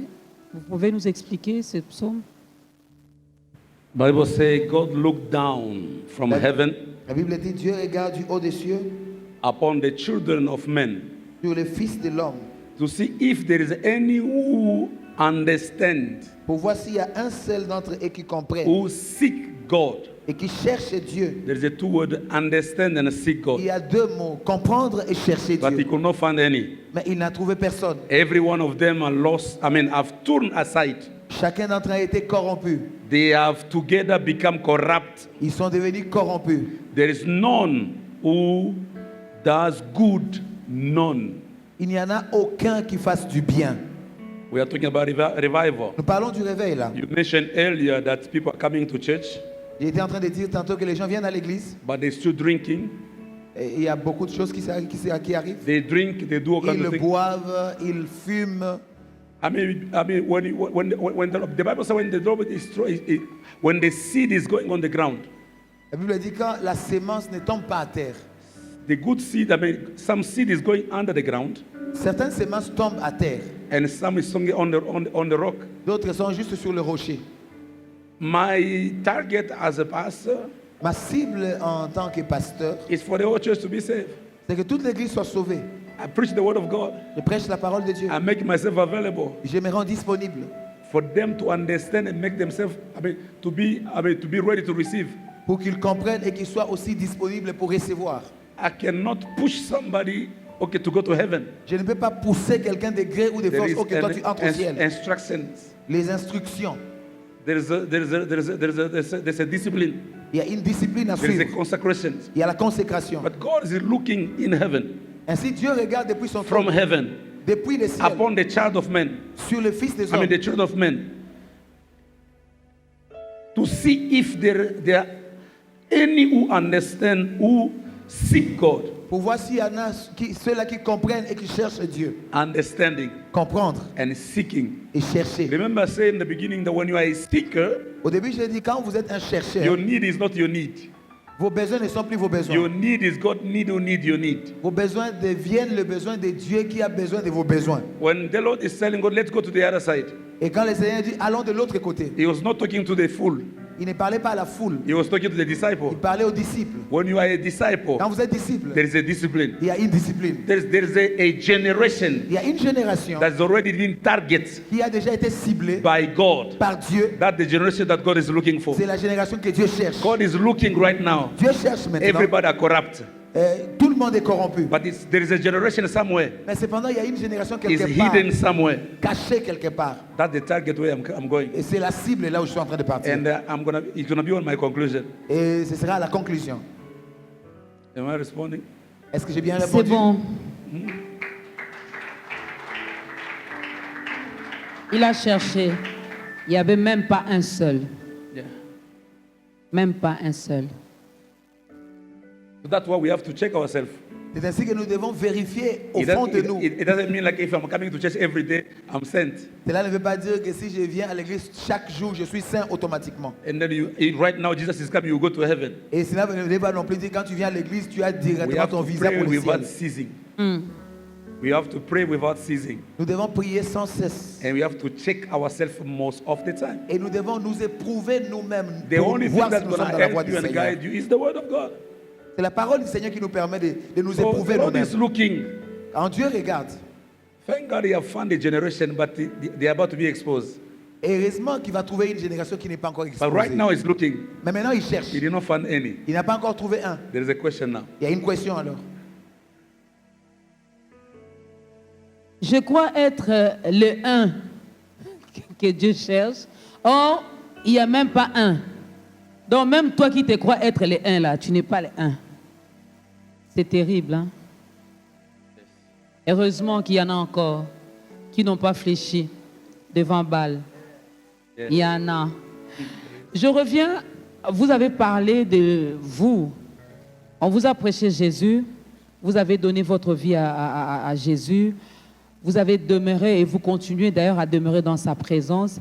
Vous pouvez nous expliquer ce psaume? Bible says God looked down from heaven La Bible dit Dieu regarde du haut des cieux upon the children of men sur les fils de l'homme to see if there is any who understand, pour voir s'il y a un seul d'entre eux qui comprenne who seek God. et qui cherche Dieu. There is a two word, understand and seek God. Il y a deux mots, comprendre et chercher But he Dieu. could not find any. Mais il n'a trouvé personne. Every one of them are lost, have turned aside. Chacun d'entre eux a été corrompu. They have together become corrupt. Ils sont devenus corrompus. There is none who does good, none. Il n'y en a aucun qui fasse du bien. We are talking about revival. Nous parlons du réveil là. You mentioned earlier that people are coming to church, J'étais en train de dire tantôt que les gens viennent à l'église but they're still drinking. et il y a beaucoup de choses qui arrivent. They drink, they do all kinds Ils of things. boivent, ils fument. When the Bible says when the Lord when the seed is going on the ground, La Bible dit quand la sémence ne tombe pas à terre. the good seed, some seed is going under the ground, Certaines sémences tombent à terre. and some is on the rock. D'autres sont juste sur le rocher. My target as a pastor Ma cible en tant que pasteur, is for the whole church to be saved. c'est que toute l'église soit sauvée. I preach the word of God. Je prêche la parole de Dieu. I make myself available Je me rends disponible for them to understand and make themselves, to be ready to receive. pour qu'ils comprennent et qu'ils soient aussi disponibles pour recevoir. I cannot push somebody, to go to heaven. Je ne peux pas pousser quelqu'un de gré ou de There force. is Ok, toi tu entres au ciel. instructions. Les instructions. There's a discipline. Il y a une discipline à There is a suivre. consecration. Il y a la consécration. But God is looking in heaven, Ainsi Dieu regarde depuis son from trône, heaven, depuis le ciel, upon the child of men. sur le Fils des hommes, The children of men. To see if there are any who understand, who seek God. pour voir s'il y en a ceux-là qui comprennent et qui cherchent Dieu. Understanding Comprendre and seeking. et chercher. Remember saying in the beginning that when you are a seeker, Au début, j'ai dit, quand vous êtes un chercheur, your need is not your need. vos besoins ne sont plus vos besoins. Your need is God need who need your need. Vos besoins deviennent le besoin de Dieu qui a besoin de vos besoins. When the Lord is telling God, let's go to the other side, Et quand le Seigneur dit, allons de l'autre côté, He was not talking to the fool. il ne parlait pas à la foule, He was talking to the disciple. il parlait aux disciples. When you are a disciple, Quand vous êtes disciple, there is a discipline. il y a une discipline. There is a generation Il y a une génération that's already been targeted qui a déjà été ciblée by God. par Dieu. That's the generation that God is looking for. C'est la génération que Dieu cherche. God is looking right now. Dieu cherche maintenant. Everybody are corrupt. Tout le monde est corrompu. But there is a generation somewhere. Mais cependant, il y a une génération It's quelque part, hidden somewhere. cachée quelque part. That's the target where I'm going. Et c'est la cible là où je suis en train de partir. And it's gonna be on my conclusion. Et ce sera la conclusion. Am I responding? Est-ce que j'ai bien C'est répondu? bon. Il a cherché. Il n'y avait même pas un seul. Yeah. Même pas un seul. So that's why we have to check ourselves. C'est ainsi que nous devons vérifier au fond de nous. It doesn't mean like if I'm coming to church every day, I'm sent. Cela ne veut pas dire que si je viens à l'église chaque jour, je suis saint automatiquement. And then right now Jesus is coming, you go to heaven. Et cela ne veut pas non plus dire que quand tu viens à l'église, tu as We directement have ton to visa pray pour le without ciel. ceasing. Hmm. We have to pray without ceasing. Nous devons prier sans cesse. And we have to check ourselves most of the time. Et nous devons nous éprouver nous-mêmes The pour only thing voir si that's nous going sommes to dans la voie help du you and Seigneur. guide you is the word of God. C'est la parole du Seigneur qui nous permet de nous So éprouver the Lord nous-mêmes. is looking. Quand Dieu regarde, 1 Thank God he have found a generation, but they are about to be exposed. Et heureusement qu'il va trouver une génération qui n'est pas encore But exposée. right now he's looking. Mais maintenant, il cherche. He did not find any. Il n'a pas encore trouvé un. There is a question now. Il y a une question alors. Je crois être le un que Dieu cherche. Or, il n'y a même pas un. Donc, même toi qui te crois être le un là, tu n'es pas le un. C'est terrible, hein? Heureusement qu'il y en a encore qui n'ont pas fléchi devant Baal. Il y en a. Je reviens, vous avez parlé de vous. On vous a prêché Jésus. Vous avez donné votre vie à Jésus. Vous avez demeuré et vous continuez d'ailleurs à demeurer dans sa présence.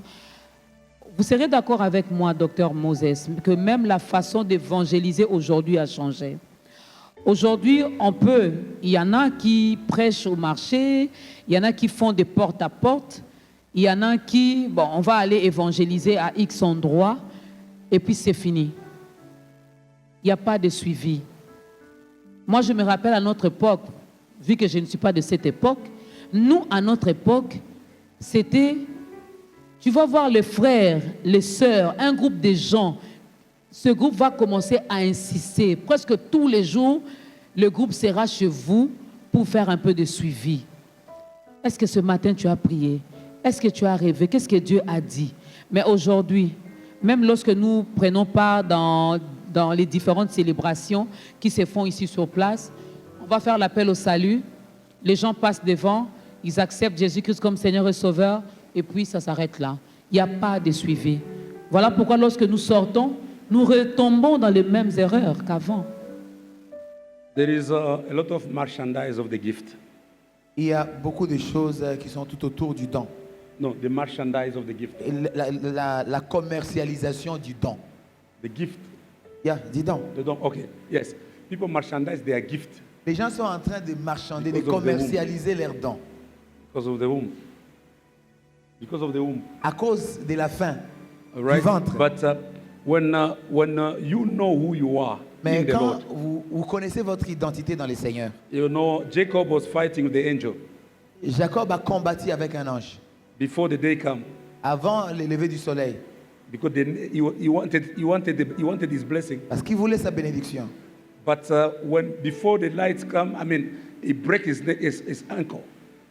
Vous serez d'accord avec moi, docteur Moses, que même la façon d'évangéliser aujourd'hui a changé. Aujourd'hui, il y en a qui prêchent au marché, il y en a qui font des porte-à-porte, il y en a qui, on va aller évangéliser à X endroit, et puis c'est fini. Il n'y a pas de suivi. Moi, je me rappelle à notre époque, vu que je ne suis pas de cette époque, nous, à notre époque, c'était, tu vas voir les frères, les sœurs, un groupe de gens. Ce groupe va commencer à insister. Presque tous les jours, le groupe sera chez vous pour faire un peu de suivi. Est-ce que ce matin, tu as prié? Est-ce que tu as rêvé? Qu'est-ce que Dieu a dit? Mais aujourd'hui, même lorsque nous prenons part dans les différentes célébrations qui se font ici sur place, on va faire l'appel au salut. Les gens passent devant, ils acceptent Jésus-Christ comme Seigneur et Sauveur, et puis ça s'arrête là. Il n'y a pas de suivi. Voilà pourquoi lorsque nous sortons, nous retombons dans les mêmes erreurs qu'avant. There is a lot of merchandise of the gift. Il y a beaucoup de choses qui sont tout autour du don. No, the merchandise of the gift. Et la commercialisation du don. The gift. Yeah, dis donc. The don. Okay. Yes. People merchandise their gift Les gens sont en train de marchander, de Because of the commercialiser leurs dons. because of the womb. Because of the womb. À cause de la faim All right. du ventre. But when you know who you are Mais in the quand Lord, vous connaissez votre identité dans le Seigneur, you know Jacob was fighting with the angel Jacob a combattu avec un ange before the day come avant le lever du soleil because he wanted his blessing. parce qu'il voulait sa bénédiction. But before the lights come, he break his ankle.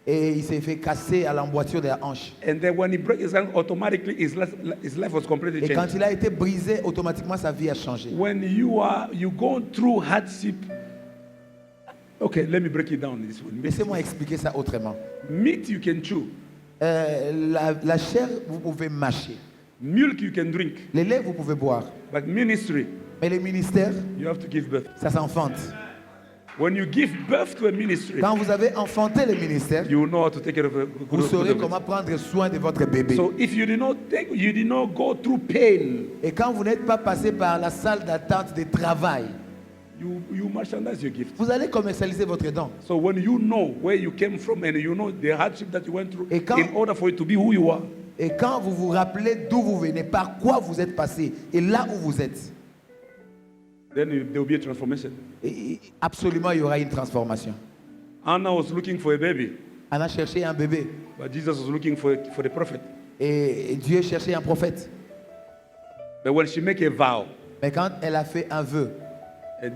Et il s'est fait casser à l'emboîture de la hanche. And then when he broke his ankle, automatically his life was completely Et quand changed. il a été brisé, automatiquement sa vie a changé. When you go through hardship, okay, let me break it down this one. Laissez-moi expliquer ça autrement. Meat you can chew, La chair, vous pouvez mâcher. milk you can drink, Les laits, vous pouvez boire. but ministry Mais les ministères, you have to give birth. ça s'enfante. When you give birth to a ministry, Quand vous avez enfanté le ministère, you know how to take care of vous saurez comment prendre soin de votre bébé. So if you did not go through pain, Et quand vous n'êtes pas passé par la salle d'attente de travail, you merchandise your gift. vous allez commercialiser votre don. So when you know where you came from and you know the hardship that you went through, Et quand- in order for you to be who you are, Et quand vous vous rappelez d'où vous venez, par quoi vous êtes passé, et là où vous êtes, then there will be a transformation. absolument il y aura une transformation. Anna was looking for a baby, Anna cherchait un bébé, but Jesus was looking for the prophet. et Dieu cherchait un prophète. But when she make a vow, Mais quand elle a fait un vœu, and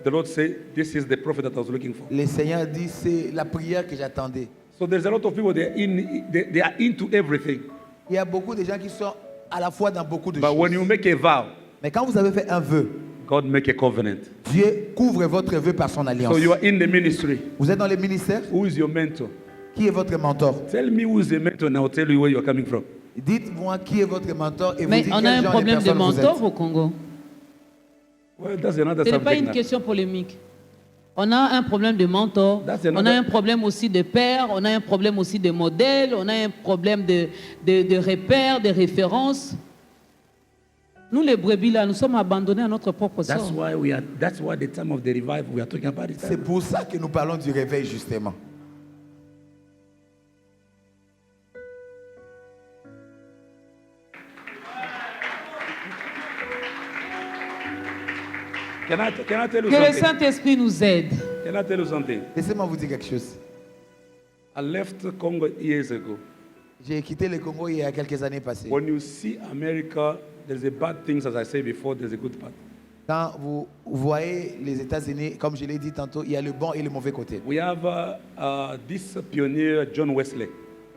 the Lord said, "This is the prophet that I was looking for." le Seigneur dit, c'est la prière que j'attendais. So there's a lot of people they are into everything. Il y a beaucoup de gens qui sont à la fois dans beaucoup de But when choses. you make a vow, Mais quand vous avez fait un vœu, God make a covenant. Dieu couvre votre vœu par son alliance. So you are in the ministry. Vous êtes dans le ministère, Who is your mentor? qui est votre mentor? Tell me who is the mentor and I'll tell you where you are coming from. Dites-moi qui est votre mentor et vous Mais dites on a quel un genre problème de personne vous êtes. mentor au Congo. Well, that's another Ce n'est pas subject une now. question polémique. On a un problème de mentor, That's on a another- un problème aussi de père, on a un problème aussi de modèle, on a un problème de repères, de références. Nous, les brebis, là, nous sommes abandonnés à notre propre That's sort. that's why the time of the revival we are talking about it. C'est pour ça que nous parlons du réveil, justement. Can I tell you Que le something? Saint-Esprit nous aide. Can I tell you something? Laissez-moi vous dire quelque chose. I left Congo years ago. J'ai quitté le Congo il y a quelques années passées. When you see America, there's a bad things, as I said before, there's a good part. Quand vous voyez les États-Unis, comme je l'ai dit tantôt, il y a le bon et le mauvais côté. We have this pioneer, John Wesley.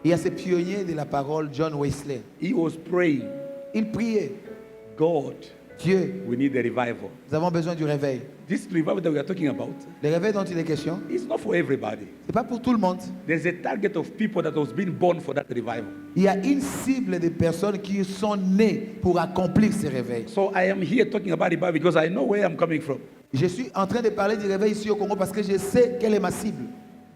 Il y a ce pionnier de la parole, John Wesley. He was praying, Il priait, God, Dieu, we need a revival. nous avons besoin du réveil. This revival that we are talking about Le réveil dont il est question, is not for everybody. ce n'est pas pour tout le monde. There's a target of people that was being born for that revival. Il y a une cible de personnes qui sont nées pour accomplir ce réveil. So I am here talking about revival because I know where I'm coming from. Je suis en train de parler du réveil ici au Congo parce que je sais quelle est ma cible.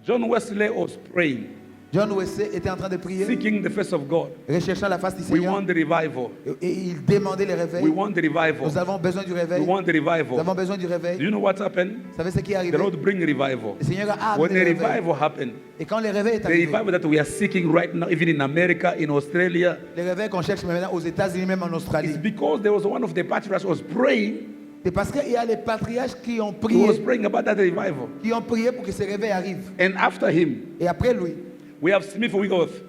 John Wesley was praying, John Wesley était en train de prier, seeking the face of God. recherchant la face du We Seigneur. want the revival. Et il demandait le réveil. We want the revival. Nous avons besoin du We réveil. want the Nous avons revival. besoin du Do réveil. you know what happened? Vous savez ce qui est The arrivé? Lord bring revival. Le Seigneur a When amené the le réveil. revival happened, Et quand le réveil est the arrivé, revival that we are seeking right now, even in America, in Australia, le réveil qu'on cherche maintenant aux États-Unis, même en Australie, is because there was one of the patriarchs was praying. c'est parce qu'il y a les patriarches qui ont He was prié, praying about that revival. pour que ce réveil arrive. And after him, Et après lui, we have Smith Wigglesworth,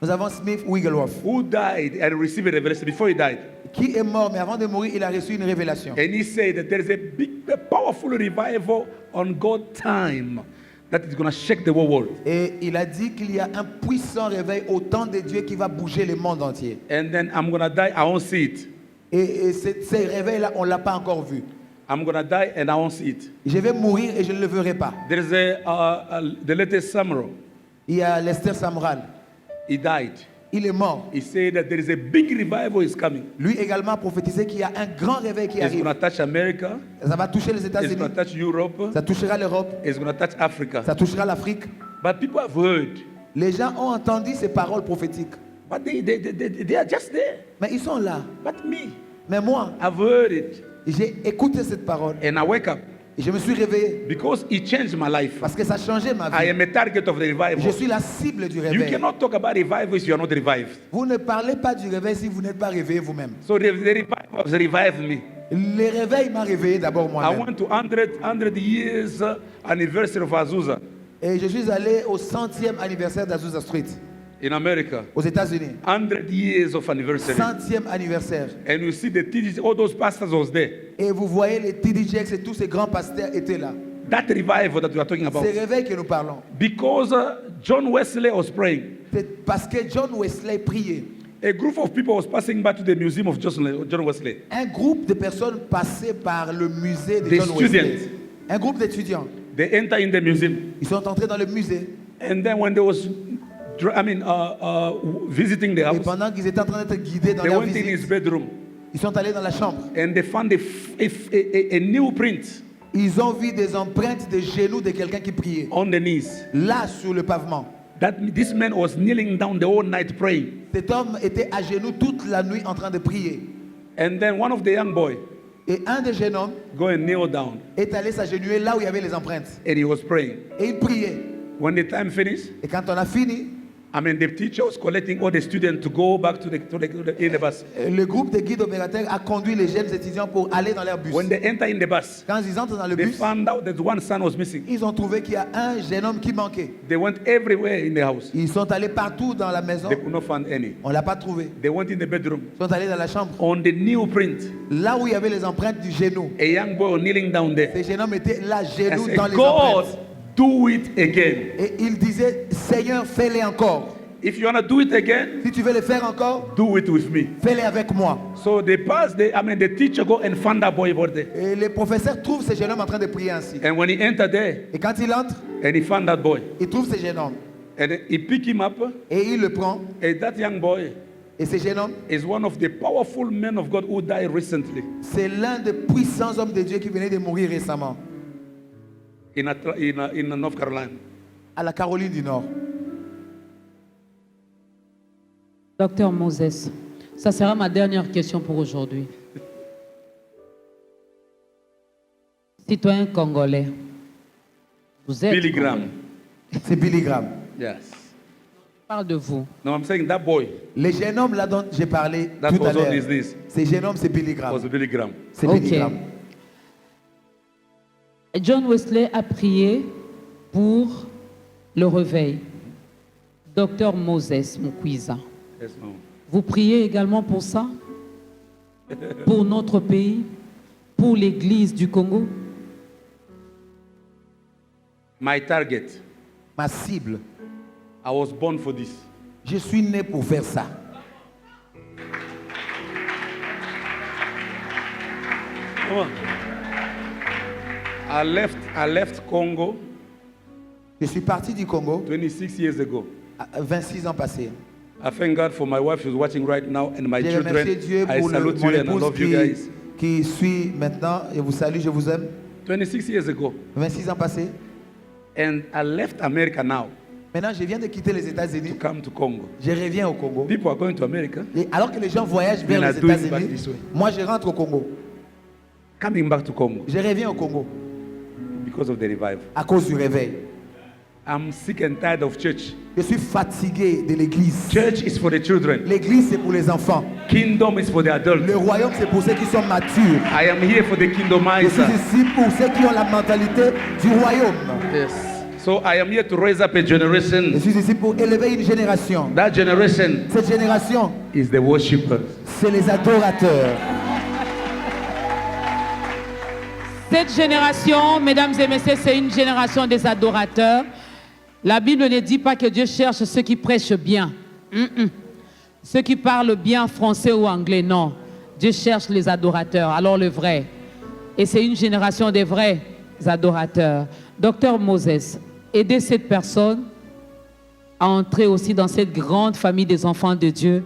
nous avons Smith Wigglesworth, who died and received a revelation before he died. qui est mort, mais avant de mourir, il a reçu une révélation. And he said that there is a powerful revival on God's time that is going to shake the whole world. Et il a dit qu'il y a un puissant réveil au temps de Dieu qui va bouger le monde entier. And then I'm going to die, I won't see it. Et ces réveils-là, on ne l'a pas encore vu. I'm going to die and I won't see it. Je vais mourir et je ne le verrai pas. There is the latest Samuel. Il y a Lester Samral. He died. Il est mort. He said that there is a big revival is coming. Lui également a prophétisé qu'il y a un grand réveil qui It's going arrive. to touch America. Ça va toucher les It's États-Unis. going to touch Europe. Ça touchera l'Europe. It's going to touch Africa. Ça touchera l'Afrique. But people have heard. Les gens ont entendu ces paroles prophétiques. But they are just there. Mais ils sont là. But me, Mais moi, I've heard it. j'ai écouté cette parole. And I wake up Et je me suis réveillé. because it changed my life. Parce que ça a changé ma I vie. am a target of the Je revival. suis la cible du You réveil. cannot talk about revival if you are not revived. Vous ne parlez pas du réveil si vous n'êtes pas réveillé vous-même. So the revival has revived me. Le réveil m'a réveillé d'abord I moi-même. went to 100 years anniversary of Azusa Et je suis allé au 100e anniversaire d'Azusa Street, in America. aux États-Unis. 100 years of anniversary. 100e anniversaire. And you see the TDs, all those pastors was there. Et vous voyez les TD Jakes et tous ces grands pasteurs étaient là. That revival that we are talking about. C'est réveil que nous parlons. Because John Wesley was praying. C'est parce que John Wesley priait. A group of people was passing by to the museum of John Wesley. Un groupe de personnes passait par le musée de The John Wesley. students. Un groupe d'étudiants. They enter in the museum. Ils sont entrés dans le musée. And then when they was, visiting the Et house, pendant qu'ils étaient en train d'être guidés dans they leur went in his visite, bedroom ils sont allés dans la chambre. and they found a new print Ils ont vu des empreintes de genoux de quelqu'un qui priait. on the knees. Là, sur le pavement. This man was kneeling down the whole night praying. Cet homme était à genoux toute la nuit en train de prier. And then one of the young boy Et un des jeunes hommes go and kneel down est allé s'agenouiller là où il y avait les empreintes. and he was praying. Et il priait. When the time finished, Et quand on a fini, the teacher was collecting all the students to go back to the in the bus. le groupe de guides opérateurs a conduit les jeunes étudiants pour aller dans leur bus. When they enter in the bus, Quand ils entrent dans le they bus, found out that one son was missing. ils ont trouvé qu'il y a un jeune homme qui manquait. They went everywhere in the house. Ils sont allés partout dans la maison. They could not find any. On ne l'a pas trouvé. They went in the bedroom. Ils sont allés dans la chambre. On the new print, Là où il y avait les empreintes du genou. a young boy was kneeling down there. Ces jeunes hommes étaient là, I genoux said, dans les God, empreintes. do it again. Et il disait, Seigneur, fais-les encore. If you want to do it again, Si tu veux le faire encore, do it with me. fais-les avec moi. So they passed, the teacher go and found that boy over there. Et les professeurs trouvent ces jeunes hommes en train de prier ainsi. And when he entered there, Et quand il entre, and he found that boy, il trouve ces jeunes hommes. and he picked him up, Et il le prend. and that young boy Et ces jeunes hommes, is one of the powerful men of God who died recently c'est l'un des puissants hommes de Dieu qui venait de mourir récemment in North Carolina. à la Caroline du Nord. Docteur Moses, ça sera ma dernière question pour aujourd'hui. Citoyen congolais, vous êtes Billy Graham. congolais. C'est Billy Graham. Yes. Je parle de vous. No, I'm saying that boy Les jeunes hommes là dont j'ai parlé that tout à was on l'heure, his knees ces jeunes hommes, c'est Billy was Graham. Billy Graham. C'est Ok. Billy Graham. John Wesley a prié pour le réveil. Docteur Moses Mukwiza, Yes, ma'am. vous priez également pour ça? Pour notre pays? Pour l'Église du Congo? My target, Ma cible, I was born for this. je suis né pour faire ça. Come on. I left Congo Je suis parti du Congo 26 years ago. à 26 ans passés. I thank God for my wife who's watching right now and my J'ai children. remercié Dieu I pour salute mon you and I épouse love you guys. qui suit maintenant. Je vous salue, je vous aime. 26 years ago. 26 ans passés. And I left America now Maintenant, je viens de quitter les to États-Unis. come to Congo. Je reviens au Congo. People are going to America, Et alors que les gens voyagent vers Then I les do it back États-Unis, this way. moi je rentre au Congo. coming back to Congo Je reviens au Congo because of the revival. à cause du réveil. I'm sick and tired of church. Je suis fatigué de l'église. Church is for the children. L'église, c'est pour les enfants. Kingdom is for the adults. Le royaume, c'est pour ceux qui sont matures. I am here for the Je suis kingdomizer. ici pour ceux qui ont la mentalité du royaume. Yes. So I am here to raise up a Je generation. suis ici pour élever une génération. That generation Cette génération, is the worshippers. c'est les adorateurs. Cette génération, mesdames et messieurs, c'est une génération des adorateurs. La Bible ne dit pas que Dieu cherche ceux qui prêchent bien. Ceux qui parlent bien français ou anglais, non. Dieu cherche les adorateurs, alors le vrai. Et c'est une génération des vrais adorateurs. Docteur Moses, aidez cette personne à entrer aussi dans cette grande famille des enfants de Dieu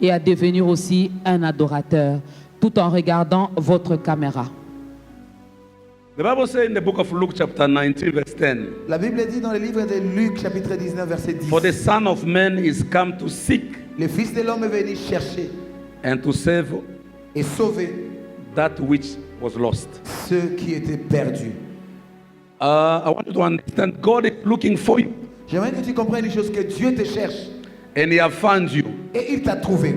et à devenir aussi un adorateur, tout en regardant votre caméra. The Bible says in the book of Luke chapter 19 verse 10, La Bible dit dans le livre de Luc, chapitre 19, verset 10. for the Son of Man is come to seek Le Fils de l'homme est venu chercher and to save et sauver that which was lost. ceux qui étaient perdus. I want you to understand God is looking for you J'aimerais que tu comprennes une chose, que Dieu te cherche and He has found you. et il t'a trouvé.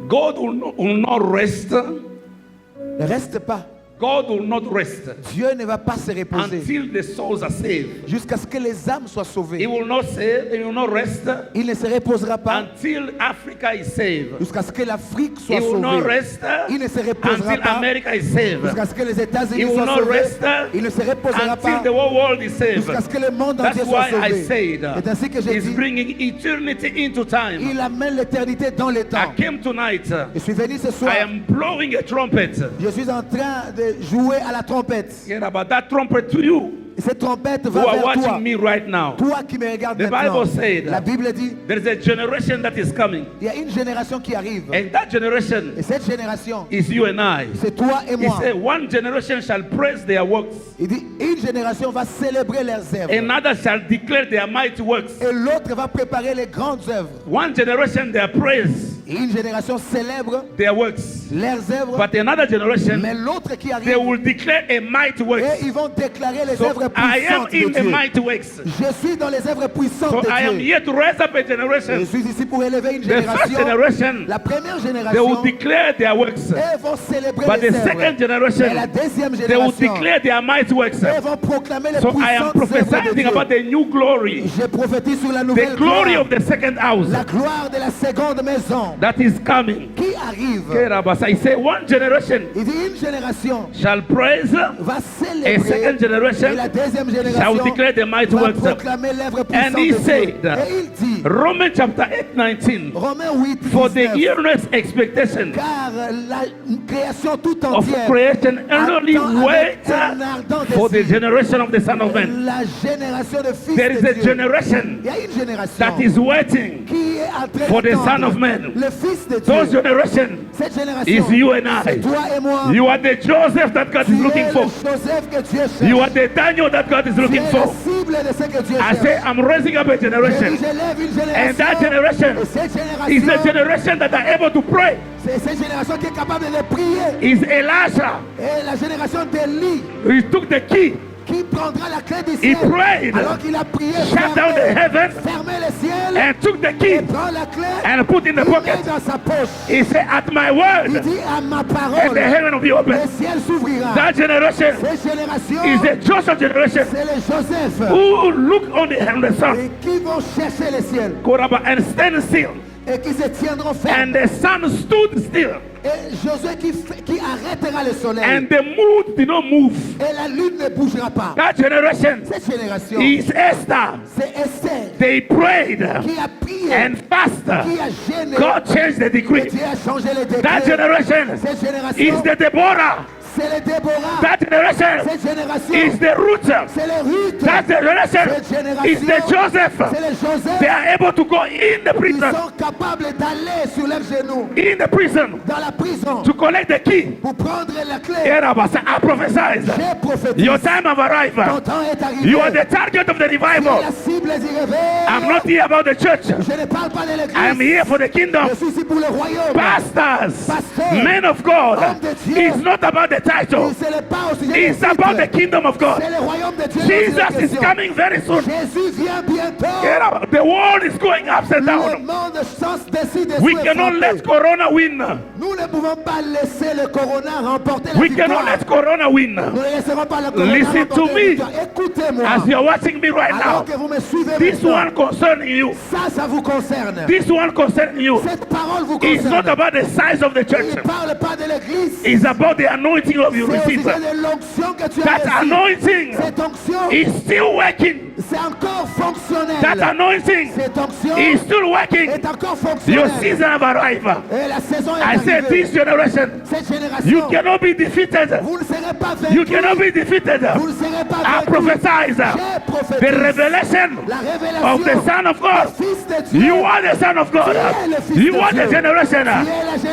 God will not rest. Ne reste pas. God will not rest Dieu ne va pas se reposer until the souls are saved. jusqu'à ce que les âmes soient He sauvées. will not save. He will not rest Il ne se reposera pas until Africa is saved. jusqu'à ce que l'Afrique He soit will not sauvée. rest Il ne se reposera until pas America is saved. jusqu'à ce que les He États-Unis will soient not sauvés. rest Il ne se reposera until pas the whole world is saved. jusqu'à ce que le monde That's entier soit why I sauvé. said C'est ainsi que j'ai He's dit, bringing eternity into time. il amène l'éternité dans le I temps. came tonight. Je suis venu ce soir. I am blowing a trumpet. Je suis en train de jouer à la trompette. Get about that trumpet to you Et cette trompette who va are vers toi. watching me right now. Toi qui me regardes The maintenant. Bible said La Bible dit, there is a generation that is coming, il y a une génération qui arrive. and that generation Et cette génération, is you and I. c'est toi et He moi. said, one generation shall praise their works, Il dit, une génération va célébrer leurs œuvres. another shall declare their mighty works. Et l'autre va préparer les grandes œuvres. One generation they praise Et une génération célèbre their works, leurs œuvres. but another generation Mais l'autre qui they arrive, will declare a mighty et works. ils vont déclarer les So œuvres I am puissantes de in the Dieu. mighty works. Je suis dans les œuvres puissantes So de I am Dieu. here to raise up a Je generation. suis ici pour élever une The first génération. generation, La première they will génération, declare their works. elles vont célébrer But les the œuvres. second Et la generation, deuxième they will génération, declare their mighty works. elles vont proclamer les So I am puissantes œuvres de prophesying Dieu. about the new glory, Je prophétise sur la the nouvelle glory gloire, of the second house la gloire de la seconde maison that is coming. qui arrive. I say one generation Il dit une génération shall praise, va a célébrer second generation et la deuxième shall génération declare the mighty va works. proclamer l'œuvre puissante And he de Dieu. said, Et il dit, Romans chapter 8, 19, Romains 8, for the 19, earnest expectation car la création tout of entière creation earnently attend wait avec un ardent for the désir generation of the Son of Man. la génération de fils There is de a Dieu. generation Il y a une génération that is waiting qui est en train for the d'attendre Son of Man. le fils de Those Dieu. generation Cette génération, is you and c'est I. toi et moi. You are the Joseph that God Tu is looking es for. le Joseph que Dieu cherche. You are the Daniel that God is Tu looking es la for. cible de ce que Dieu I cherche. say I'm raising up a Je dis, generation. j'élève une génération. And that generation Et cette is the génération, generation that are able to pray. c'est cette génération qui est capable de prier. Is Elisha. Et la génération d'Élie He took the key Qui prendra la clé du He ciel? prayed, Alors qu'il a prié, shut down the heaven, fermez le ciel and took the et key prend la clé and put in the il pocket. met dans sa poche. He said, at my Il word, dit à ma and parole, the heaven will be le open. ciel s'ouvrira. That generation Ces générations, is the Joseph generation c'est les Joseph who look on the sun, et qui vont chercher le ciel Koraba, and stand still. et qui se tiendront And fermes. the sun stood still, Et Josué qui arrêtera le soleil and the moon did not move. et la lune ne bougera pas. That generation Cette génération, is Esther. c'est Esther They prayed qui a prié, and fasted. qui a gêné. God changed the Et decree. Dieu a changé les That décrets. generation Cette is génération, the Deborah. c'est les Déborah. That generation Cette génération, is the Ruth. c'est les Ruth. That generation Cette génération, is the c'est Joseph. les Joseph. They are able to go in the Ils prison, sont capables d'aller sur leurs genoux in the prison, dans la prison to collect the key. pour prendre la clé. Erabasa, I prophesy. J'ai prophétisé. Your time of Ton arrival. temps est arrivé. You are the target of the La revival. cible est y réveille. I'm not here about the church. Je ne parle pas de I'm l'église. here for the kingdom. Je suis ici pour le royaume. Pastors, Pasteur, men of God, homme de Dieu. it's not about the title. Ce n'est pas au sujet des It's about the titres. kingdom of God. C'est le royaume de Dieu. Jesus is coming very soon. Jésus vient bientôt. The world is going upside Le down. monde décide de We se cannot frapper. let Corona win. Nous ne pouvons pas laisser le corona remporter la We victoire. cannot let Corona win. Nous ne laisserons pas le corona Listen to remporter la me. victoire. Écoutez-moi. As you're watching me right now, Alors que vous me suivez this maintenant, one concerning you. ça vous concerne. This one concerning you. Cette parole vous It's not concerne. about the size of the Il church. ne parle pas de l'église. It's about the anointing of you C'est au receive. sujet de l'onction que tu as That reçue. anointing Cette onction, is still working. c'est encore fonctionnel. That anointing Cette onction is still working. est encore Your fonctionnelle. season of arrival. Et la saison est I said arrivée. this generation, Cette you génération, cannot be defeated. vous ne serez pas You vaincu. cannot be defeated. Vous ne serez pas I vaincu. prophesy J'ai the prophétisé revelation la révélation of the Son of God. du Fils de Dieu. You are the Son of God. You are the generation.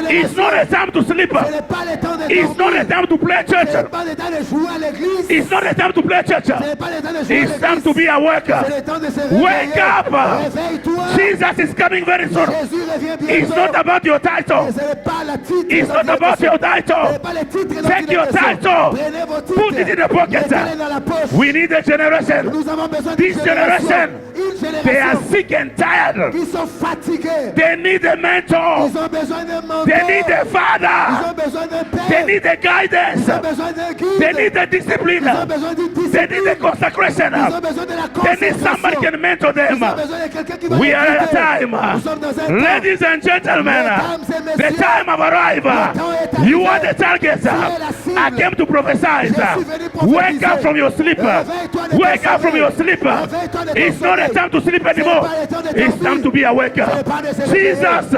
It's not a time to sleep. Ce n'est pas le temps de It's not dormir. a time to play Ce n'est church. pas le temps de jouer à l'église. It's not a time to play church. Ce n'est pas le temps de jouer à It's time l'église. to be awake. C'est le temps de se réveiller. Wake up. Réveille-toi. Jesus is coming very soon. Jésus revient bientôt. It's not about your Et title. ce n'est pas le titre. It's not about your Ce title. n'est pas le titre dont Take il est your question. title. Prenez vos titres. Put it in the pocket. Mettez-les dans la poche. We need a generation. Nous avons besoin This d'une generation, Une they are génération sick and tired. qui sont fatigués. They need a mentor. Ils ont besoin d'un mentor. They need a Ils father. ont besoin d'un père. They need a guidance. Ils ont besoin d'un guide. They need a discipline. Ils ont besoin d'une They need a discipline. consecration. Ils ont besoin de la They need somebody consécration. can mentor Ils them. ont besoin de quelqu'un qui va We les are at a guider. time. Nous sommes dans un temps. Ladies and gentlemen, the time of arrival. You are the target. I came to prophesy. Wake up from your sleep. Wake up from your sleep. It's not a time to sleep anymore. It's time to be awake. Jesus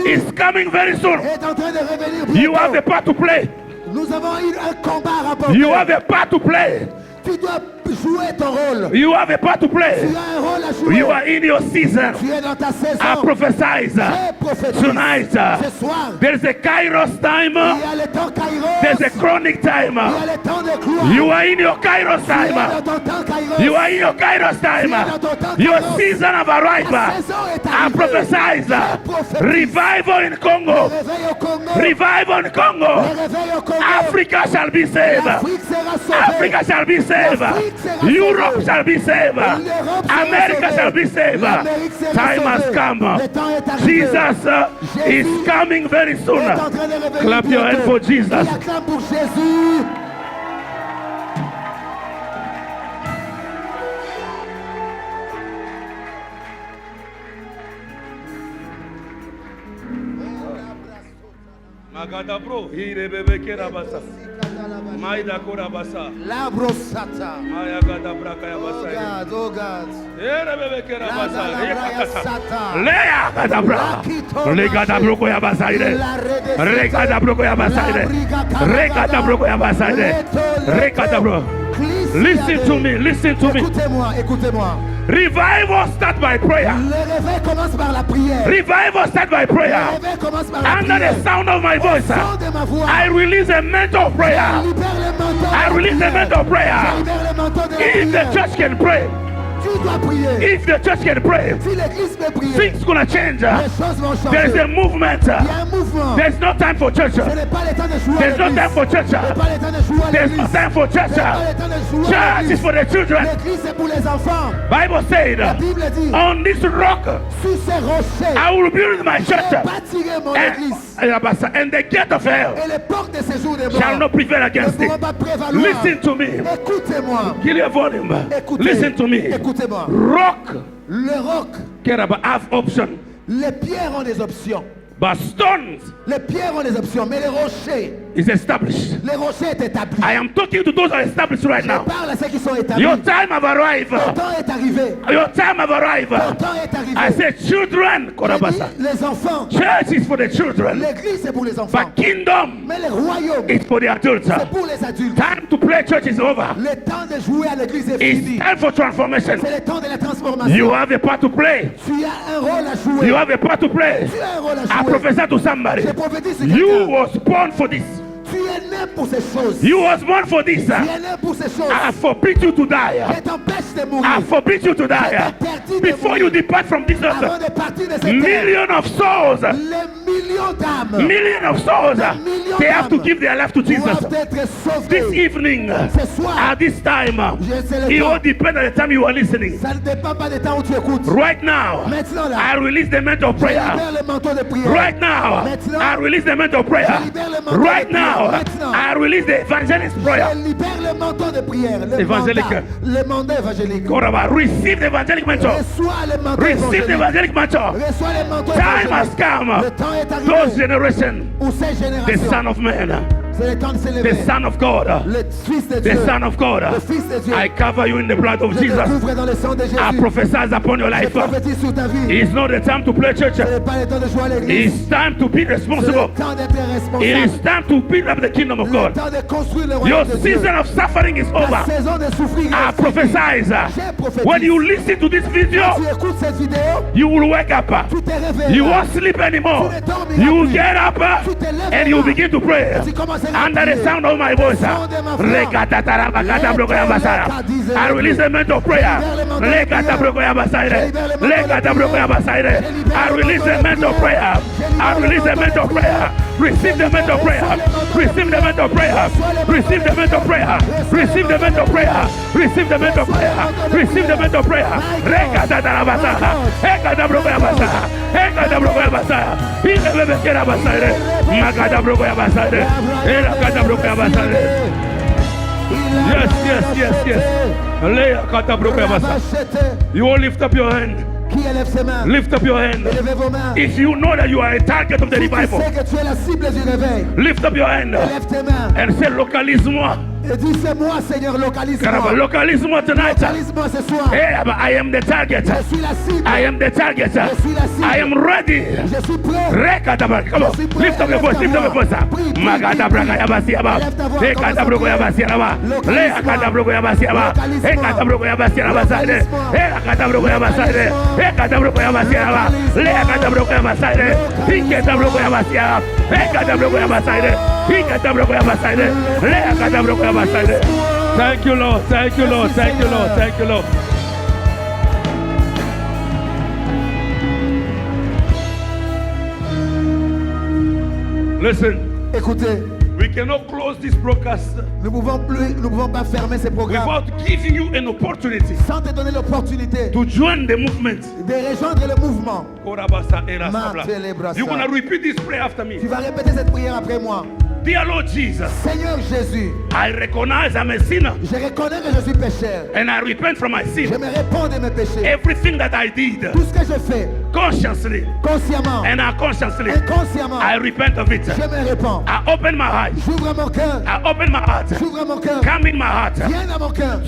is coming very soon. Est en train de revenir You have a bientôt. part to play. Nous avons eu un combat à remporter. You have a part to play. Tu dois jouer ton rôle. You have a part to Tu play. as un rôle à jouer. You are in your season. Tu es dans ta saison. I prophesy J'ai prophétisé. tonight. Ce soir, There's a Kairos time. il y a le temps Kairos. There's a chronic time. Il y a le temps de gloire. You are in your Kairos Tu es time. dans ton temps Kairos. You are in your Kairos time. Your season of Ta arrival. saison est I arrivée. prophesy revival in Congo. Réveil au Congo. Revival in Le Congo. réveil au Congo. Africa shall be saved. L'Afrique sera sauvée. Africa shall be saved. Europe shall be saved. America shall be saved. Time has come. Le temps est arrivé. Jesus is coming very Il soon. est en train de revenir Clap your hand bientôt. for Jesus. Il acclame pour Jésus. Magadabro, Hirebebekera Maida Korabasa, L'arbre sata. Maya Gadabra Oh Kayabasa, God, oh God. Erebebekera La Basa, braya sata. Lea Gadabra, Regadabro Koyabasaide, Regadabro Koyabasaide, Regadabro Koyabasaide, Regadabro. Listen to me, listen to me. Écoutez-moi, écoutez-moi. Revival start by prayer. Le réveil commence par la prière. Revival start by Le prayer. réveil commence par la Under prière. the sound of my voice, Son de ma voix. I release a mental of prayer. Libère le manteau de I la release a prière. mental of prayer. Libère le manteau de la If the prière. church can pray, Tu dois prier. If the church can pray, Si l'église peut prier, things gonna change. les choses vont There is changer. a movement. Il y a un mouvement. There's no time for church. Ce n'est pas le temps de jouer à There's no l'église. time for church. Ce n'est pas le temps de jouer à There's no l'église. time for Ce n'est church. pas le temps de jouer à Church is l'église. for the children. L'église c'est pour les enfants. Bible said, La Bible dit, on this rock sur ces rochers, I will build my je church. bâtirai mon église. And the gate of hell Et les portes de séjour des shall morts not prevail ne against it. pourront pas prévaloir. Listen to me. Écoutez-moi. Give your volume. Écoutez. Listen to me. Écoutez-moi. Rock Le roc, can have option, les pierres ont des options. but stones Les pierres ont des options, mais les rochers is established. sont établis. I am talking to those who are established right Je now. parle à ceux qui sont établis. Your time have arrived. Ton temps est arrivé. Your time have arrived. Ton temps est arrivé. I said children, J'ai Korabasa. dit, les enfants, Church is for the children, l'église c'est pour les enfants. but kingdom Mais le royaume, is for the adults. c'est pour les adultes. Time to play church is over. Le temps de jouer à l'église est It's fini. time for transformation. C'est le temps de la transformation. You have a part to play. Tu as un rôle à jouer. You have a part to play. Tu as un rôle à I jouer. prophesy to somebody. Je prophétise sur You quelqu'un. was born for this. Tu es né pour ces choses. You was born for this. Tu es né pour ces choses. I forbid you to die. Je t'empêche de I mourir. forbid you to die. Before you depart from this Avant earth, de partir de cette terre, million of souls, les millions d'âmes million of souls, they have to give their life to Jesus. doivent être This sauvées. evening, Ce soir, at this time, it all depends on the time you are listening. ça ne dépend pas du temps où tu écoutes. Right now, Maintenant là, I release the mantle of je prayer. libère le manteau de prière. Right now, I release the mantle of prayer. Right now, I release the evangelist prayer. Je libère le manteau de prière. Le Évangélique. mandat, le mandat évangélique. Koraba, receive the evangelic mantle. Reçois le manteau Receive the évangélique. evangelic mantle. Reçois le manteau Time has évangélique. come. Le temps est Those arrivé generation, où ces the générations, Son of Man, c'est le temps de s'élever. the Son of God, Le Fils de the Dieu, Son of God. le Fils de Dieu, I cover you in the blood of je te Jesus. couvre dans le sang de I Jésus. prophesy upon your Je life. prophétise sur ta vie. It's not the time to play church. Ce n'est pas le temps de jouer à l'église. It's time to be C'est le responsible. temps d'être It responsable. is time to build up the kingdom of Le God. temps de construire le Your royaume de Dieu. season of suffering is La over. saison de souffrir I est finie. prophesy. When you listen to this Tu video, écoutes cette vidéo, you will wake up. tu te réveilles. You won't sleep anymore. You will get up and you will begin to pray under the sound of my voice. I release the mantle of prayer. I release the mantle of prayer. I release the mantle of prayer. Receive the mantle of prayer. Receive the mantle of prayer. Receive the mantle of prayer. Receive the mantle of prayer. Receive the mantle of prayer. Receive the mantle of prayer. Yes. You all lift up your hand. Qui élève ses mains? Lift up your hand. Élevez vos mains. If you know that you are a target of the Si tu revival, sais que tu es la cible du réveil, lift up your hand élève tes mains. and say, localise-moi. Et dis, c'est moi, Seigneur, localise-moi. Localise-moi tonight. Localise-moi ce soir. Hey, I am the target. Je suis la cible. I am the target. Je suis la cible. I am ready. Je suis prêt. Come on, lift up your voice, lift up your voice. Magada braga yabasiaba. Ekata brogo yabasiaba. Le akata brogo yabasiaba. Ekata brogo yabasiaba side. Ekata brogo yabaside. Ekata brogo yabasiaba. Le akata brogo yabaside. Iketa brogo yabasiaba. Ekata brogo yabaside. Iketa brogo yabaside. Le akata brogo yabaside. Thank you, Lord. Thank you, Lord. Thank you, Lord. Thank you, Lord. Listen, Écoutez, we cannot close this broadcast nous ne pouvons pas fermer ces programmes without giving you an opportunity sans te donner l'opportunité to join the movement. de rejoindre le mouvement. Korabasa era sabla. Matelebrasa. You're going to repeat this prayer after me. Tu vas répéter cette prière après moi. Dear Lord Jesus, Seigneur Jésus, I recognize I'm a sinner je reconnais que je suis pécheur. and I repent from my Je sin. me réponds de mes péchés. Everything that I did Tout ce que je fais, consciously consciemment, and unconsciously, inconsciemment, I repent of it. je me réponds. I open my eyes. J'ouvre mon cœur. I open my heart. J'ouvre mon cœur. Come in my heart. Viens dans mon cœur.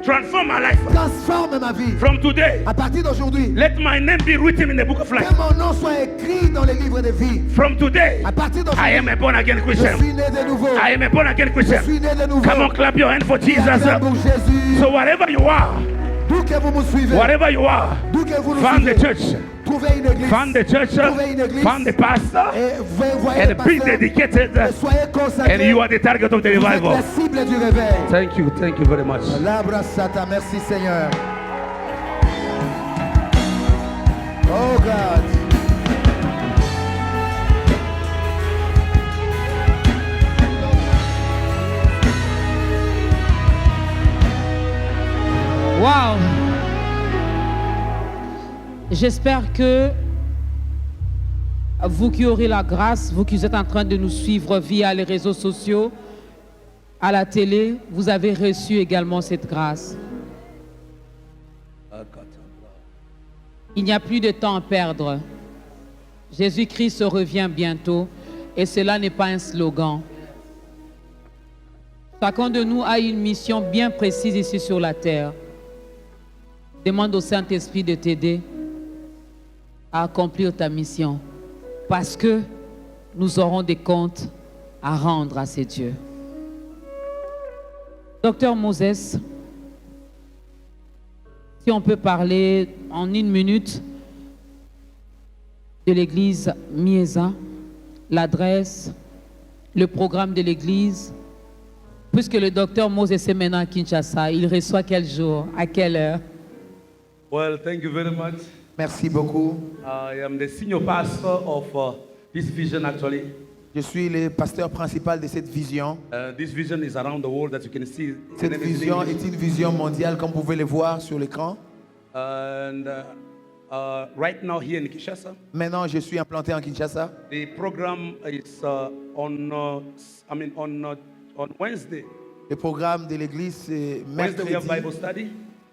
Transform my life. Transforme ma vie. From today, À partir d'aujourd'hui, let my name be written in the book of life. que mon nom soit écrit dans les livres de vie. From today, À partir I am d'aujourd'hui, a born again je Christian. suis né de nouveau. I am a born again Je Christian. suis né de nouveau. Come on, clap your hand for Jesus. Acclame pour Jésus. So wherever you are, D'où que vous me suivez, wherever you are, d'où que vous nous found the suivez, church, trouvez une église. found the church, Trouvez une église. found the pastor, Et voyez le and be pasteur. dedicated, Et soyez and consacrés. you are the target of the Vous êtes revival. la cible du réveil. Thank you very much. Labra Sata, merci Seigneur. Oh God. Wow! J'espère que vous qui aurez la grâce, vous qui êtes en train de nous suivre via les réseaux sociaux, à la télé, vous avez reçu également cette grâce. Il n'y a plus de temps à perdre. Jésus-Christ revient bientôt et cela n'est pas un slogan. Chacun de nous a une mission bien précise ici sur la terre. Demande au Saint-Esprit de t'aider à accomplir ta mission parce que nous aurons des comptes à rendre à ces dieux. Docteur Moses, si on peut parler en 1 minute de l'église Mieza, l'adresse, le programme de l'église, puisque le docteur Moses est maintenant à Kinshasa, il reçoit quel jour, à quelle heure? Well, thank you very much. Merci beaucoup. I am the senior pastor of this vision actually. Je suis le pasteur principal de cette vision. This vision is around the world that you can see. Cette vision est une vision mondiale, comme vous pouvez le voir sur l'écran. And right now here in Kinshasa, Maintenant, je suis implanté en Kinshasa. the program is on Wednesday. Le programme de l'église, c'est Wednesday we have Bible mercredi. study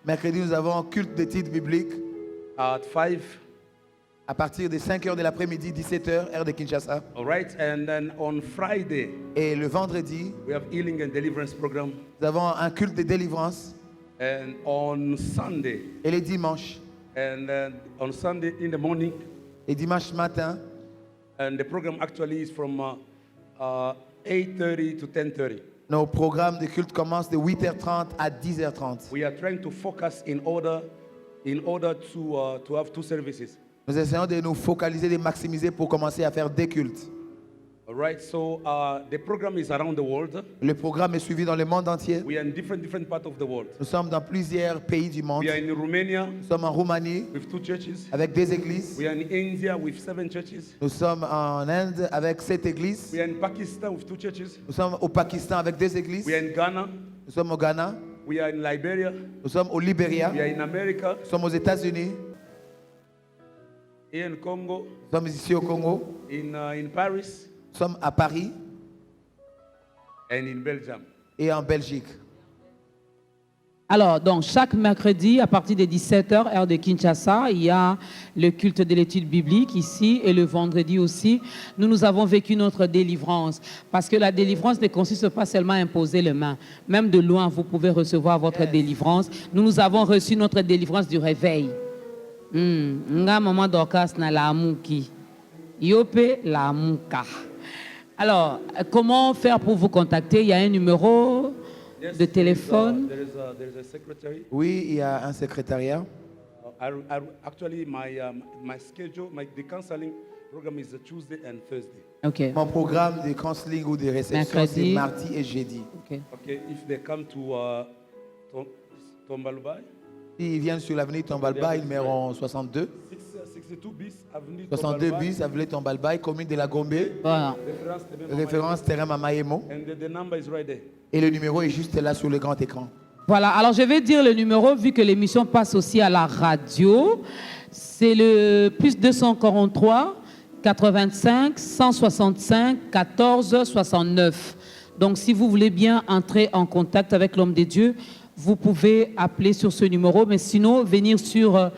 Mercredi, nous avons un culte d'études bibliques at 5. à partir de 5h de l'après-midi, 17h, heure de Kinshasa. All right, and then on Friday Et le vendredi, we have healing and deliverance program, nous avons un culte de délivrance. and on Sunday, Et les dimanches, and then on Sunday in the morning, et dimanche matin, and the program actually is from 8:30 to 10:30. nos programmes de culte commencent de 8h30 à 10h30. We are trying to focus in order to have 2 services. Nous essayons de nous focaliser, de maximiser pour commencer à faire des cultes. All right, so the program is around the world. Le programme est suivi dans le monde entier. We are in different parts of the world. Nous sommes dans plusieurs pays du monde. We are in Romania Nous sommes en Roumanie with 2 churches. avec des églises. We are in India with 7 churches. Nous sommes en Inde avec 7 églises. We are in Pakistan with 2 churches. Nous sommes au Pakistan avec 2 églises. We are in Ghana. Nous sommes au Ghana. We are in Liberia. Nous sommes au Libéria. We are in America. Nous sommes aux États-Unis. Here in Congo. Nous sommes ici au Congo. In Paris. Nous sommes à Paris And in Belgium. et en Belgique. Alors, donc, chaque mercredi, à partir de 17h, heure de Kinshasa, il y a le culte de l'étude biblique ici, et le vendredi aussi, nous avons vécu notre délivrance. Parce que la délivrance ne consiste pas seulement à imposer les mains. Même de loin, vous pouvez recevoir votre délivrance. Nous avons reçu notre délivrance du réveil. Nga maman Dorcas na la amuki. Yope la amuka. Alors, comment faire pour vous contacter? Il y a un numéro de téléphone. There is a secretary. Oui, il y a un secrétariat. Actually, my schedule, the counseling program is a Tuesday and Thursday. OK. Mon programme de counseling ou de réception, Mercredi. c'est mardi et jeudi. OK. Okay, if they come to Tombalubai, S'ils viennent sur l'avenue Tombalbaye, numéro 62, 62 bis avenue 62 Tombalubai, bis, avenue Tombalbaye, commune de la Gombe, Voilà. référence terrain Mamayemo. And the number is right there. Et le numéro est juste là sur le grand écran. Voilà, alors je vais dire le numéro vu que l'émission passe aussi à la radio. C'est le plus 243 85 165 14 69. Donc si vous voulez bien entrer en contact avec l'homme de Dieu, vous pouvez appeler sur ce numéro, mais sinon venir sur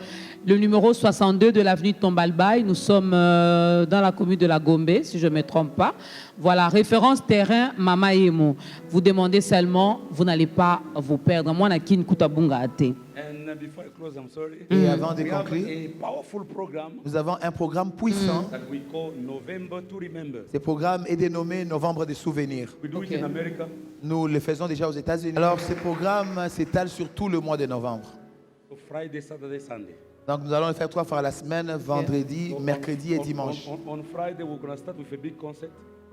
le numéro 62 de l'avenue de Tombalbaye. Nous sommes dans la commune de la Gombe, si je ne me trompe pas. Voilà, référence terrain Mama Emo. Vous demandez seulement, vous n'allez pas vous perdre. Moi, Nakin Kutabunga Ate. And before I close, I'm sorry. Et avant de We have conclure, a powerful program nous avons un programme puissant. that we call November to Remember. Ce programme est dénommé Novembre de souvenirs. We do Okay. it in America. Nous le faisons déjà aux États-Unis. Alors, ce programme s'étale sur tout le mois de novembre. So Friday, Saturday, Sunday. Donc, nous allons le faire 3 fois la semaine, vendredi, So mercredi et on- dimanche. On Friday, we're going to start with a big concert.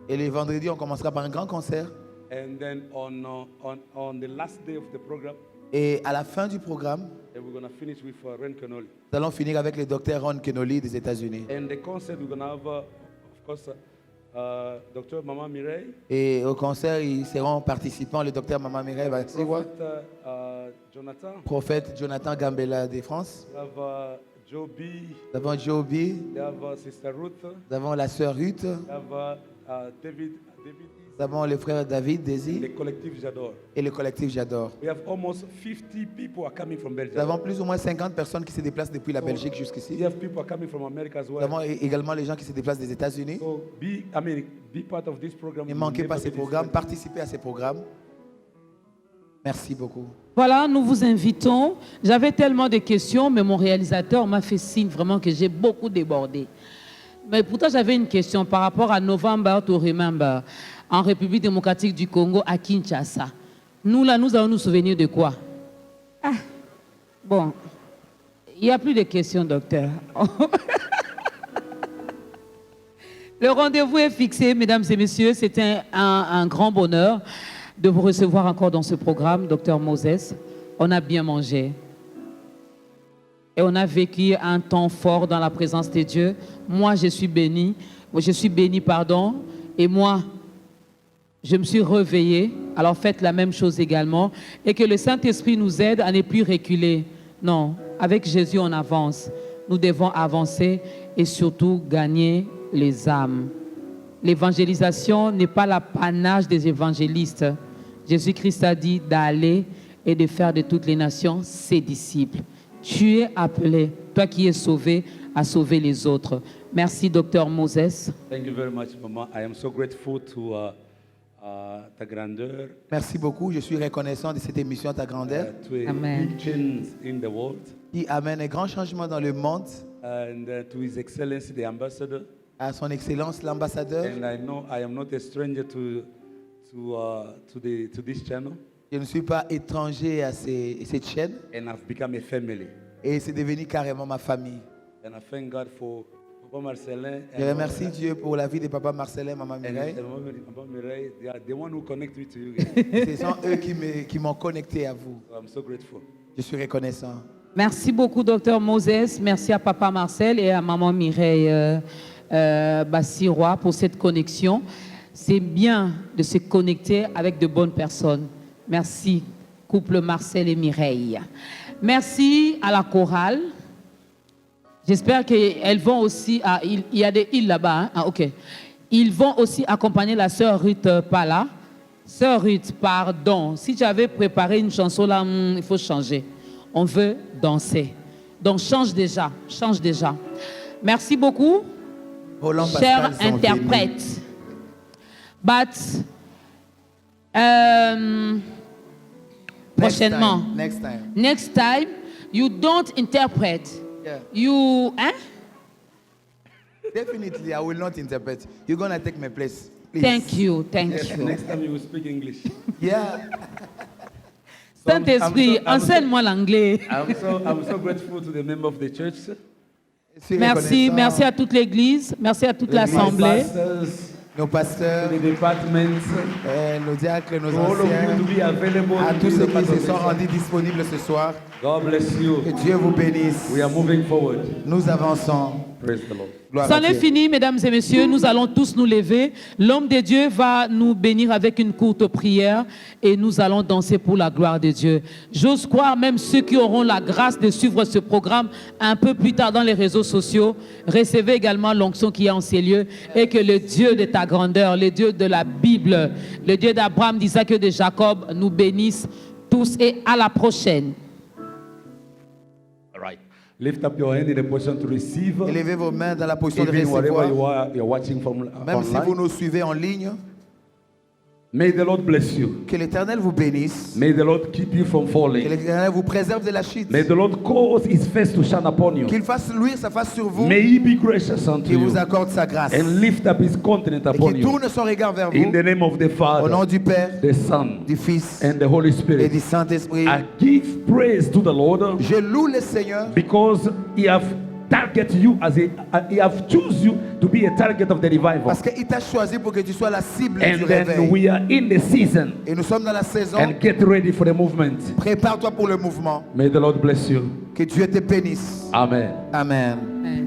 Et les vendredis, on commencera par un grand concert. And then on the last day of the program, Et à la fin du programme, and we're going to finish with Ren Kenoli. nous allons finir avec le docteur Ron Kenoli des États-Unis. And the concert, we're going to have, of course, Dr. Mama Mireille, Et au concert, ils seront participants. Le docteur Mama Mireille va être Prophet Jonathan, prophète Jonathan Gambela de France. we have Joe B, Nous avons Joe B, we have Sister Ruth, nous avons la sœur Ruth, we have David nous avons le frère David the Désir collective J'adore. et le collectif J'adore. We have almost 50 people are coming from Nous Belgium. avons plus ou moins 50 personnes qui se déplacent depuis la Belgique jusqu'ici. We have people are coming from America as Nous well. avons également les gens qui se déplacent des États-Unis. So be part of this program. Ne You manquez will pas never ces be programmes, disappointed. participez à ces programmes. Merci beaucoup. Voilà, nous vous invitons. J'avais tellement de questions, mais mon réalisateur m'a fait signe vraiment que j'ai beaucoup débordé. Mais pourtant, j'avais une question par rapport à November to Remember en République démocratique du Congo, à Kinshasa. Nous, là, nous allons nous souvenir de quoi? Bon, il n'y a plus de questions, docteur. Le rendez-vous est fixé, mesdames et messieurs. C'était un grand bonheur de vous recevoir encore dans ce programme, docteur Moses. On a bien mangé. Et on a vécu un temps fort dans la présence de Dieu. Moi, je suis béni. Et moi, je me suis réveillé. Alors faites la même chose également. Et que le Saint-Esprit nous aide à ne plus reculer. Non, avec Jésus, on avance. Nous devons avancer et surtout gagner les âmes. L'évangélisation n'est pas l'apanage des évangélistes. Jésus-Christ a dit d'aller et de faire de toutes les nations ses disciples. Tu es appelé, toi qui es sauvé, à sauver les autres. Merci, docteur Moses. Thank you very much, Mama. I am so grateful to ta grandeur, Merci beaucoup. Je suis reconnaissant de cette émission Ta Grandeur to a Amen. big change in the world, qui amène un grand changement dans le monde. and to His Excellency, the Ambassador. À son Excellence l'ambassadeur. And I know I am not a stranger to this channel, Je ne suis pas étranger à cette chaîne and I've become a family. et c'est devenu carrément ma famille. And I thank God for Papa Marcelin. Je remercie Dieu pour la vie de Papa Marcelin, Maman Mireille. Papa Mireille. They are the one who connect me to you guys. Ce sont eux qui m'ont connecté à vous. So I'm so grateful. Je suis reconnaissant. Merci beaucoup, docteur Moses. Merci à Papa Marcel et à Maman Mireille Bassirois pour cette connexion. C'est bien de se connecter avec de bonnes personnes. Merci, couple Marcel et Mireille. Merci à la chorale. J'espère qu'elles vont aussi... il y a des îles là-bas. Hein? Ah, ok. Ils vont aussi accompagner la sœur Ruth Pala. Sœur Ruth, pardon. Si tu avais préparé une chanson là, il faut changer. On veut danser. Donc change déjà. Change déjà. Merci beaucoup, Roland chers Pascal sont interprètes. But, venus. prochainement, Next time. you don't interpret. Yeah. You, hein? Definitely, I will not interpret. You're going to take my place. Please. Thank you. Next time you will speak English. Yeah. Saint-Esprit, enseigne-moi l'anglais. I'm so grateful to the member of the church, Je suis Merci, reconnaissant. merci à toute l'Église, merci à toute l'Assemblée. pastors, Nos pasteurs, to the departments, nos diacres, nos to all of you to anciens, be available à to tous be ceux the part qui of se this. sont rendus disponibles ce soir. God bless you. Que Dieu vous bénisse. We are moving forward. Nous avançons. Praise the Lord. Gloire C'en à est Dieu. fini, mesdames et messieurs. Nous allons tous nous lever. L'homme de Dieu va nous bénir avec une courte prière et nous allons danser pour la gloire de Dieu. J'ose croire, même ceux qui auront la grâce de suivre ce programme un peu plus tard dans les réseaux sociaux, recevez également l'onction qui est en ces lieux et que le Dieu de ta grandeur, le Dieu de la Bible, le Dieu d'Abraham, d'Isaac et de Jacob nous bénisse tous et à la prochaine. All right. Lift up your hand in a position to receive. Élevez vos mains dans la position de Even wherever recevoir. you're watching from Même si vous online. nous suivez en ligne, May the Lord bless you. que l'Éternel vous bénisse. May the Lord keep you from Que falling. l'Éternel vous préserve de la chute. May the Lord cause His face to shine upon you. Qu'il fasse luire sa face sur vous. May He be gracious unto Qu'il vous you accorde sa grâce. and lift up His countenance Et upon qu'il you. tourne son regard vers In vous. the name of the Au nom Father, du Père, the Son, du Fils and the Holy et Spirit. du Saint-Esprit. I give praise to the Lord Je loue le Seigneur because He have target you as He have choose you to to be a target of the revival. Parce qu'il t'a choisi pour que tu sois la cible du And then réveil. we are in the season. Et nous sommes dans la saison. And get ready for the movement. Prépare-toi pour le mouvement. May the Lord bless you. Que Dieu te bénisse. Amen. Amen. Amen.